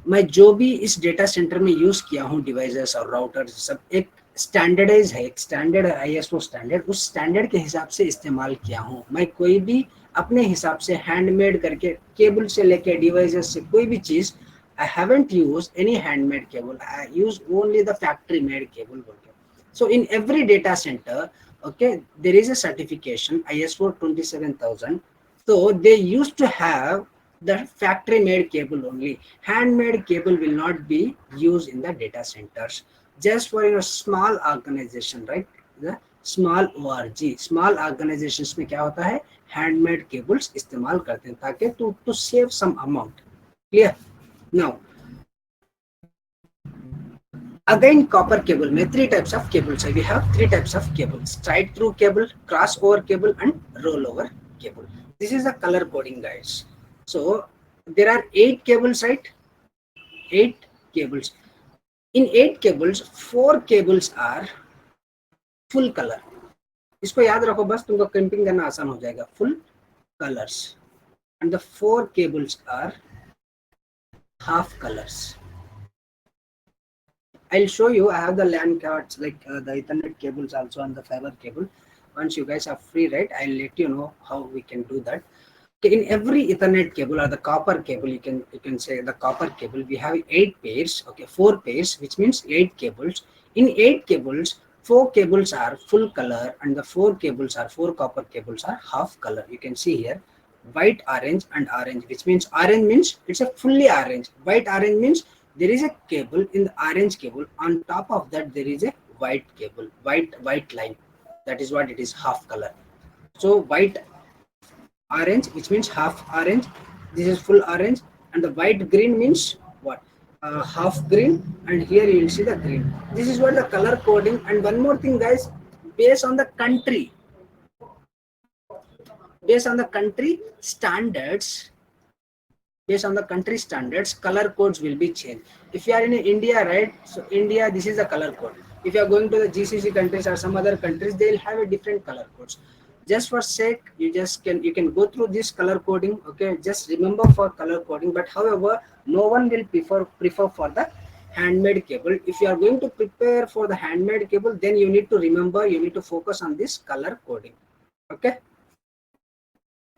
मैं जो भी इस डेटा सेंटर में यूज किया हूँ डिवाइसेस और राउटर सब एक स्टैंडर्डाइज है, एक स्टैंडर्ड ISO स्टैंडर्ड, उस स्टैंडर्ड के हिसाब से इस्तेमाल किया हूँ. मैं कोई भी अपने हिसाब से हैंडमेड करके केबल से लेके डिवाइसेस से कोई भी चीज, I haven't use any handmade cable, I use only the factory made cable बोल के. So in every data centre, okay, there is a certification ISO 27,000. So they used to have the factory made cable only. Handmade cable will not be used in the data centers. Just for your small organization, right? The small ORG, small organizations में क्या होता है, handmade cables इस्तेमाल करते हैं ताकि to save some amount. Clear? Now again, copper cable में 3 types of cables. We have 3 types of cables: straight through cable, crossover cable, and rollover cable. This is the color coding, guys. So there are 8 cables, right? 8 cables. In 8 cables, 4 cables are full color. इसको याद रखो बस, तुमको crimping करना आसान हो जाएगा. Full colors, and the 4 cables are half colors. I'll show you. I have the LAN cards, like the Ethernet cables also, and the fiber cable. Once you guys are free, right, I'll let you know how we can do that. Okay, in every Ethernet cable or the copper cable, you can say the copper cable, we have 8 pairs. Okay, 4 pairs, which means 8 cables. In 8 cables, 4 cables are full color, and the 4 cables are 4 copper cables are half color. You can see here white, orange, and orange, which means orange means it's a fully orange. White orange means there is a cable in the orange cable, on top of that there is a white cable, white line, that is what it is, half color. So white orange, which means half orange. This is full orange, and the white green means what? Half green, and here you will see the green. This is what the color coding. And one more thing, guys, based on the country, based on the country standards, based on the country standards, color codes will be changed. If you are in India, right, so India, this is the color code. If you are going to the GCC countries or some other countries, they will have a different color codes. Just for sake, you can go through this color coding, okay, just remember for color coding. But however, no one will prefer for the handmade cable. If you are going to prepare for the handmade cable, then you need to remember, you need to focus on this color coding. Okay.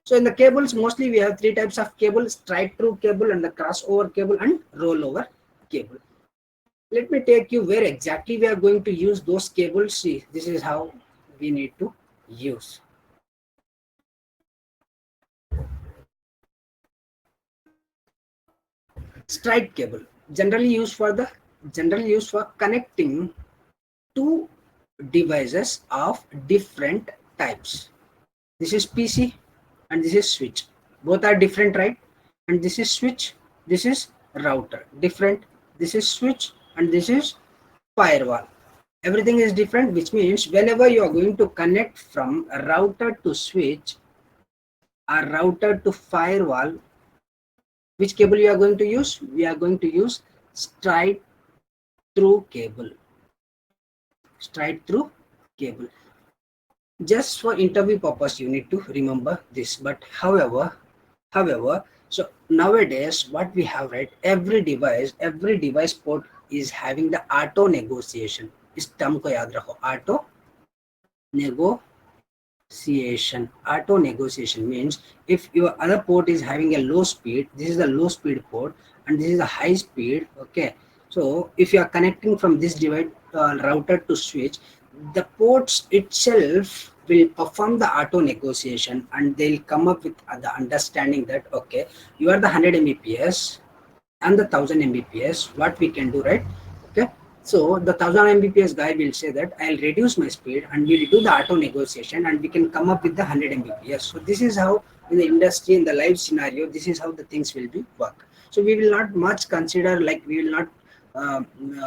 So in the cables, mostly we have three types of cable: straight through cable, and the crossover cable, and rollover cable. Let me take you where exactly we are going to use those cables. See, this is how we need to use straight cable. Generally used for connecting two devices of different types. This is PC and this is switch. Both are different, right? And this is switch, this is router. Different. This is switch and this is firewall. Everything is different, which means whenever you are going to connect from a router to switch or router to firewall, which cable you are going to use? We are going to use straight through cable. Straight through cable. Just for interview purpose, you need to remember this. But however, so nowadays what we have, right, every device port is having the auto negotiation. इस term को याद रखो, auto negotiation. Auto negotiation means if your other port is having a low speed, this is the low speed port, and this is a high speed. Okay, so if you are connecting from this device router to switch, the ports itself will perform the auto negotiation, and they'll come up with the understanding that okay, you are the 100 mbps and the 1000 mbps. What we can do, right? Okay, so the 1000 mbps guy will say that I'll reduce my speed, and we'll do the auto negotiation, and we can come up with the 100 mbps. So this is how in the industry, in the live scenario, this is how the things will be work. So we will not much consider, like we will not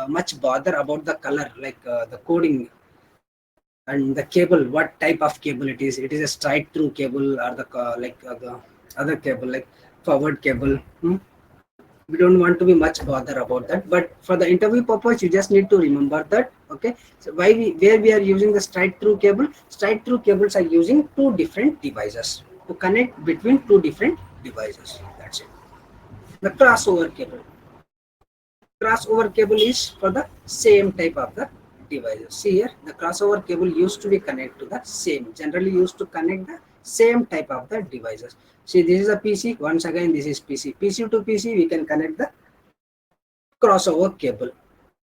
much bother about the color, like the coding and the cable, what type of cable it is. It is a straight through cable or the other cable like forward cable. We don't want to be much bother about that, but for the interview purpose, you just need to remember that. Okay, so where we are using the straight through cable? Straight through cables are using two different devices to connect between two different devices. That's it. The crossover cable is for the same type of the devices. See here, the crossover cable used to be connected to the same, generally used to connect the same type of the devices. See, this is a PC. Once again, this is PC to PC, we can connect the crossover cable.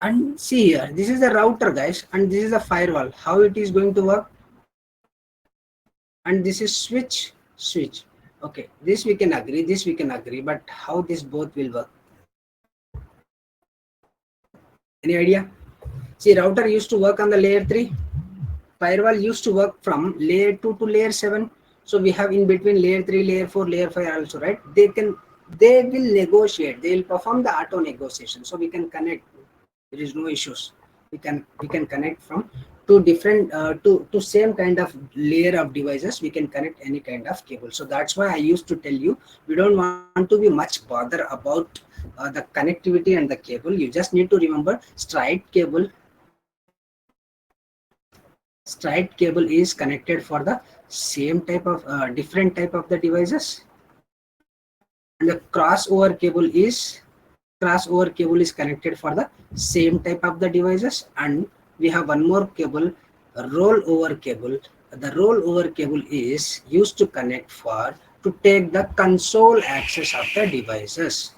And see here, this is the router, guys, and this is the firewall. How it is going to work? And this is switch. Okay, this we can agree, this we can agree, but how this both will work? Any idea? See, router used to work on the layer 3. Firewall used to work from layer 2 to layer 7. So we have in between layer 3, layer 4, layer 5 also, right? They will negotiate. They will perform the auto negotiation. So we can connect. There is no issues. We can connect from two different to same kind of layer of devices. We can connect any kind of cable. So that's why I used to tell you, we don't want to be much bother about the connectivity and the cable. You just need to remember straight cable is connected for the same type of different type of the devices, and the crossover cable is connected for the same type of the devices. And we have one more cable, rollover cable. The rollover cable is used to connect for to take the console access of the devices.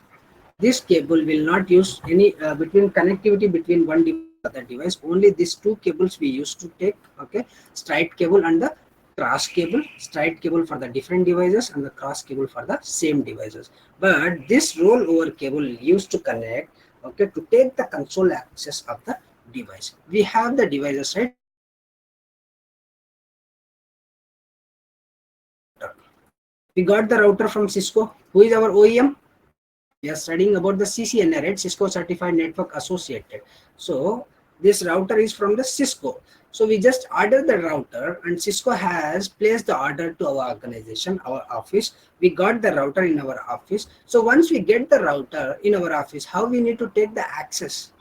This cable will not use any between connectivity between one device and other device. Only these two cables we used to take. Okay, straight cable and the cross cable. Straight cable for the different devices and the cross cable for the same devices. But this rollover cable used to connect, okay, to take the console access of the device. We have the devices, right? We have the router. We got the router from Cisco. Who is our OEM? We are studying about the CCNA, right? Cisco Certified Network Associated. So this router is from the Cisco. So we just ordered the router and Cisco has placed the order to our organization, our office. We got the router in our office. So once we get the router in our office, how we need to take the access?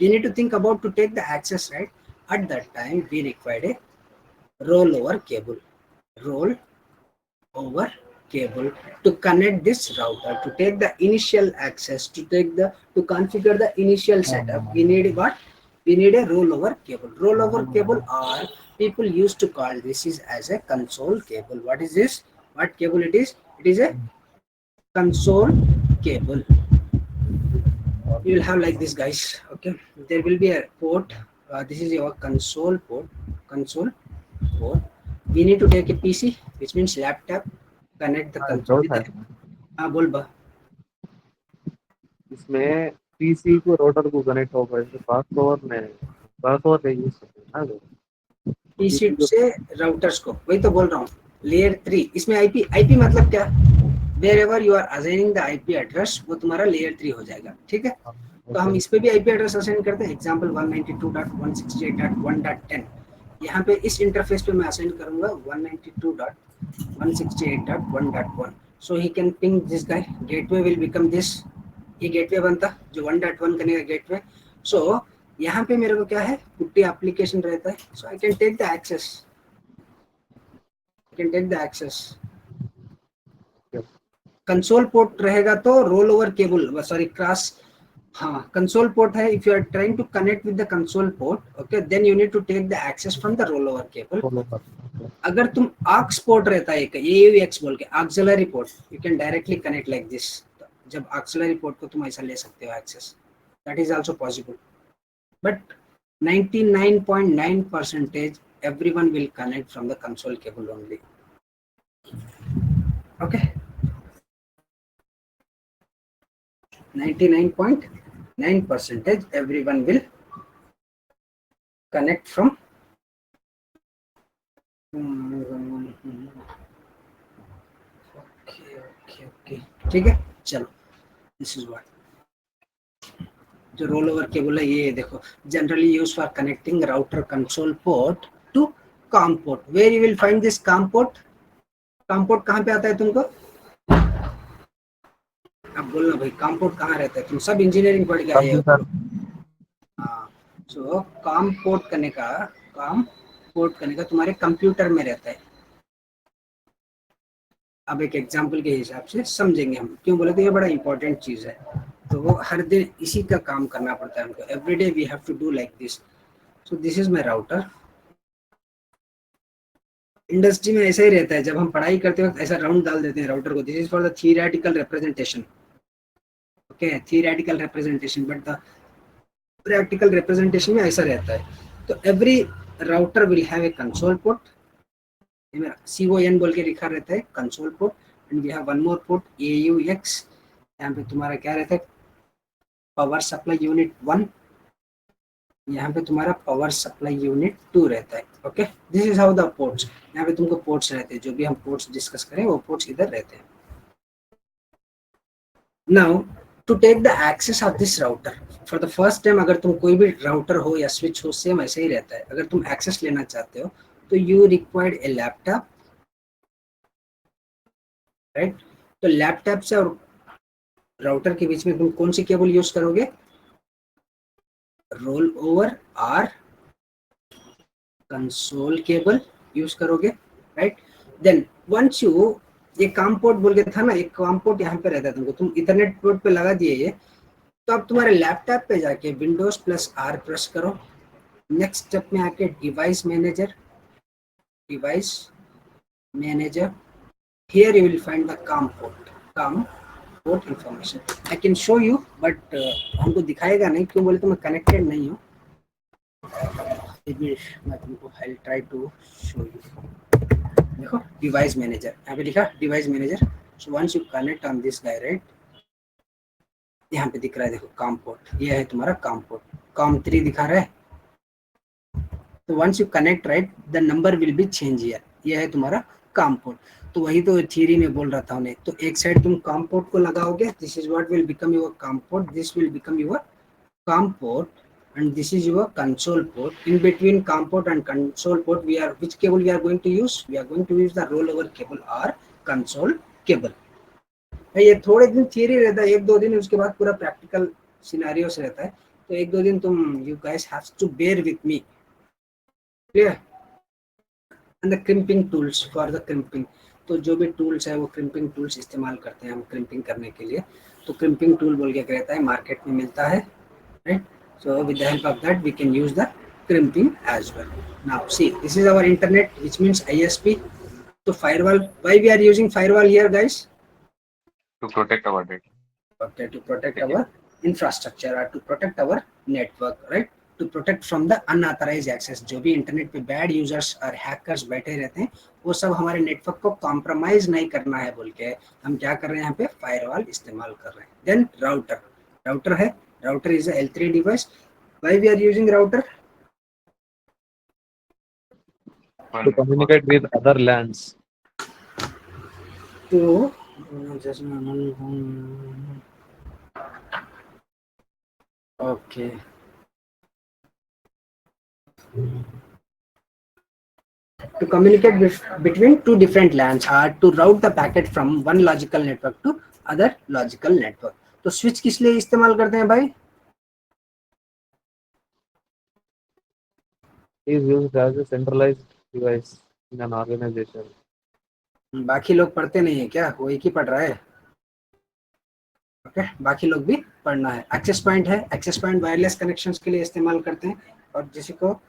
We need to think about to take the access, right? At that time, we required a rollover cable. Roll over cable to connect this router to take the initial access, to configure the initial setup. We need what? We need a rollover cable. Rollover cable, or people used to call this is as a console cable. What is this? What cable it is? It is a console cable. You will have like this, guys. Okay, there will be a port. This is your console port. Console port. We need to take a PC, which means laptop. Connect the console doubt with है the. बोल बा. इसमें PC को rotor को connect होगा इसमें password नहीं use करते ना वो पीसी पीसी को से राउटर्स को, वही तो बोल रहा हूँ. लेयर 3 इसमें आईपी. आईपी मतलब क्या? Wherever you are assigning the IP address, वो तुम्हारा लेयर 3 हो जाएगा. ठीक है, तो हम ओके इस पे भी आईपी एड्रेस असाइन करते हैं. एग्जांपल 192.168.1.10. यहाँ पे इस इंटरफेस पे मैं असाइन करूंगा 192.168.1.1. So he can ping this guy. Gateway will become this. ये गेटवे बनता जो 1.1 करने का गेटवे. सो यहाँ पे मेरे को क्या है, पुट्टी एप्लीकेशन रहता है. So I can take the access. Console port रहेगा तो roll over cable, sorry cross. हाँ, कंसोल पोर्ट है. If you are trying to connect with the console port, okay, then you need to take the access from the roll over cable. अगर तुम आक्स port रहता है एक AUX बोल के, auxiliary port, you can directly connect like this. जब auxiliary port को तुम ऐसा ले सकते हो access, that is also possible. But 99.9% everyone will connect from the console cable only. Okay, 99.9% everyone will connect from. Okay, ठीक है, चलो. दिस इज व्हाट जो रोल ओवर केबल है. ये देखो, generally use for connecting router console port to COM port. Where you will find this COM port. COM port कहाँ पे आता है तुमको? अब बोलना भाई, कॉम पोर्ट कहाँ रहता है? तुम सब इंजीनियरिंग पढ़ के आए हो. हाँ, सो कॉम पोर्ट करने का तुम्हारे कंप्यूटर में रहता है. अब एक एग्जांपल के हिसाब से समझेंगे हम. क्यों बोले तो ये बड़ा इंपॉर्टेंट चीज है. तो वो हर दिन इसी का काम करना पड़ता है हमको. Every day we have to do like this. So this is my router. Industry में ऐसा ही रहता है. जब हम पढ़ाई करते वक्त ऐसा राउंड डाल देते हैं राउटर को. This is for the theoretical representation. Okay, theoretical representation. But the practical representation में ऐसा रहता है. तो every router will have a console port. CON बोल के लिखा रहता है, console port. And we have one more port AUX. यहाँ पे तुम्हारा क्या रहता है? Power supply unit 1. यहाँ पे तुम्हारा पावर सप्लाई यूनिट 2 रहता है. Okay, this is how the ports. यहाँ पे तुमको पोर्ट्स रहते हैं. जो भी हम पोर्ट्स डिस्कस करें वो पोर्ट्स इधर रहते हैं. Now to take the access of this router for the first time, अगर तुम कोई भी राउटर हो या स्विच हो, सेम ऐसे ही रहता है. अगर तुम एक्सेस लेना चाहते हो तो you required A laptop, right. तो लैपटॉप से और राउटर के बीच में तुम कौन सी केबल यूज करोगे? रोल ओवर और कंसोल केबल यूज करोगे, राइट. देन वंस यू, ये काम पोर्ट बोल के था ना, एक काम पोर्ट यहाँ पे रहता है तुमको. तुम इथरनेट पोर्ट पे लगा दिए ये. तो अब तुम्हारे लैपटॉप पे जाके Windows+R प्रेस करो. नेक्स्ट स्टेप में आके device manager. Here you will find the COM port information. I can show you, but हमको दिखाएगा नहीं. क्यों बोले तो मैं कनेक्टेड नहीं हूँ. मैं तुमको I'll try to show you. देखो, डिवाइस मैनेजर यहाँ पे लिखा, device manager. So once you connect on this guy, right, यहाँ पे दिख रहा है देखो COM port. ये है तुम्हारा COM port. COM 3 दिखा रहा है. तो once you connect, right, the number will be change here. ये है तुम्हारा काम पोर्ट। तो वही तो थियरी में बोल रहा था उन्हें। तो एक साइड तुम काम पोर्ट को लगाओगे, this is what will become your com port, this will become your com port, and this is your console port. In between COM port and console port, we are, which cable we are going to use? We are going to use the rollover cable or console cable. ये थोड़े दिन theory रहता है, एक दो दिन, उसके बाद पूरा प्रैक्टिकल सिनेरियोस रहता है। तो एक दो दिन तुम, you guys have to bear with me, clear. And the crimping tools for the crimping, तो जो भी टूल्स है वो क्रिम्पिंग टूल्स इस्तेमाल करते हैं हम क्रिम्पिंग करने के लिए। तो क्रिम्पिंग टूल बोल के रहता है, मार्केट में मिलता है, right? So with the help of that we can use the crimping as well. Now see, this is our internet, which means ISP. So firewall, why we are using firewall here, guys? To protect our data. Okay, to protect Okay. our infrastructure or to protect our network, right? To protect from the unauthorized access. जो भी internet पे bad users और hackers बैठे रहते हैं, वो सब हमारे नेटवर्क को कॉम्प्रोमाइज नहीं करना है बोल के हम क्या कर रहे हैं, यहाँ पे फायरवॉल इस्तेमाल कर रहे हैं। देन राउटर, राउटर है, router is a L3 device. Why we are using router? To communicate with other LANs. To okay. To communicate between two different LANs or to route the packet from one logical network to other logical network. तो switch किस लिए इस्तेमाल करते हैं भाई? Is used as a centralized device in an organization. बाकी लोग पढ़ते नहीं है क्या? वो एक ही पढ़ रहा है। ओके, बाकी लोग भी पढ़ना है। एक्सेस पॉइंट है, एक्सेस पॉइंट वायरलेस कनेक्शंस के लिए इस्तेमाल करते हैं, और किसी को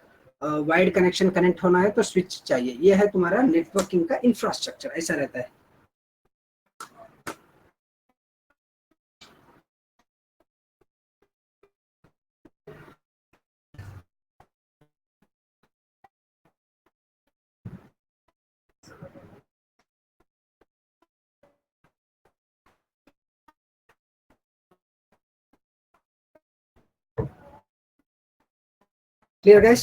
वाइड कनेक्शन कनेक्ट होना है तो स्विच चाहिए। ये है तुम्हारा नेटवर्किंग का इंफ्रास्ट्रक्चर, ऐसा रहता है। Clear guys?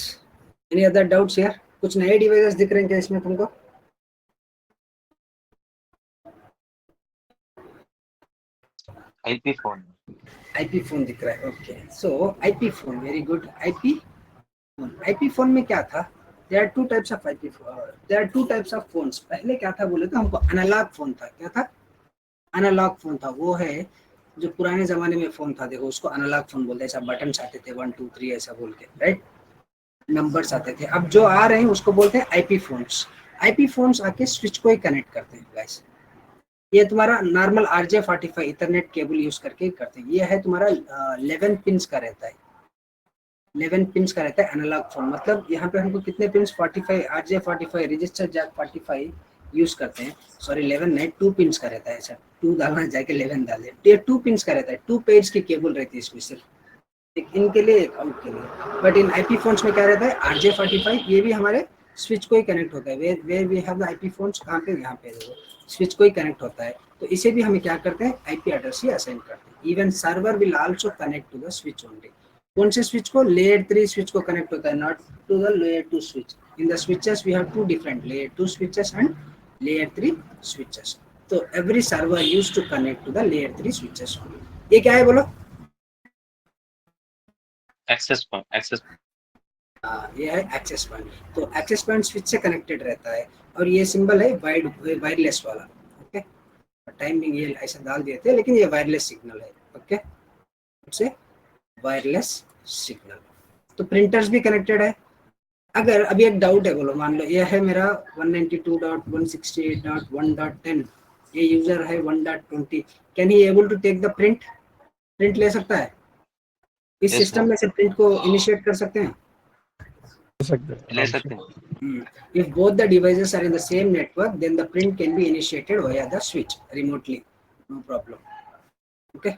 Any other doubts here? कुछ नए डिवाइसेस दिख रहे हैं क्या इसमें तुमको? IP phone. आईपी फोन दिख रहा है। Okay, so IP phone, very good. IP phone, IP phone में क्या था? There are two types of IP phone, there are two types of phones. पहले क्या था बोले तो हमको एनालॉग फोन था। क्या था? एनालॉग फोन था। वो है जो पुराने जमाने में फोन था, देखो उसको एनालॉग फोन बोलते हैं। ऐसा बटन आते थे 1 2 3 ऐसा बोल के, राइट? नंबर्स आते थे। अब जो आ रहे हैं उसको बोलते हैं आईपी फोन्स। आईपी फोन्स आके स्विच को ही कनेक्ट करते हैं गाइस। ये तुम्हारा normal RJ45 Ethernet cable use करके करते हैं। ये है तुम्हारा 11 पिंस का रहता है, 11 पिंस का रहता है एनालॉग फोन। मतलब यहाँ पे हमको कितने pins? 45 RJ45 register Jack 45 use करते हैं। सॉरी 11 नहीं, 2 पिंस का रहता है। ऐसा 2 डालना जाके 11 डाल दे। ये 2 पिंस का रहता है, 2 पेयर्स की केबल रहती है इसमें, सिर्फ एक इनके लिए एक आउट के लिए। बट इन आईपी फोन्स में क्या रहता है? RJ45, ये भी हमारे स्विच को ही कनेक्ट होता है। Where we have the IP phones, कहाँ पे? यहाँ पे देखो, स्विच को ही कनेक्ट होता है। तो इसे भी हमें क्या करते हैं? आईपी एड्रेस ही असाइन करते हैं। Even server will also connect to the switch only. कौन से स्विच को? लेयर 3 स्विच को कनेक्ट होता है, not to the layer 2 switch. In the switches we have two different layer 2 switches and layer 3 switches. तो every server used to connect to the layer 3 switches only. ये क्या है बोलो? Access point. Access. ये है access point. तो access point switch से connected रहता है, और ये सिंबल है वायरलेस वाला। ओके, टाइमिंग ये ऐसे डाल दिए थे, लेकिन ये वायरलेस सिग्नल है। ओके, से वायरलेस सिग्नल। तो प्रिंटर्स भी कनेक्टेड है। अगर अभी एक डाउट है, बोलो मान लो ये है मेरा 192.168.1.10, ये यूजर है 1.20, can he able to take the print? Print ले सकता है? इस Yes, सिस्टम sir. में से प्रिंट को इनिशिएट कर सकते हैं? ले सकते हैं. If both the devices are in the same network, then the print can be initiated via the switch remotely, no problem. Okay,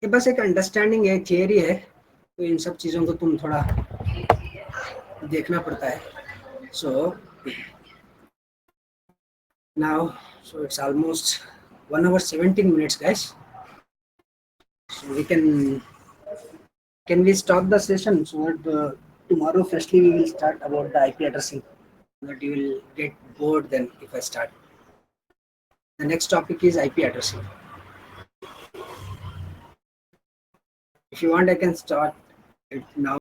ये बस एक अंडरस्टैंडिंग है, थियरी है, तो इन सब चीज़ों को तुम थोड़ा देखना पड़ता है। So now, so it's almost 1 hour 17 minutes, guys. So we can we stop the session so that tomorrow freshly we will start about the IP addressing. that you will get bored then if I start. The next topic is IP addressing. If you want, I can start it now.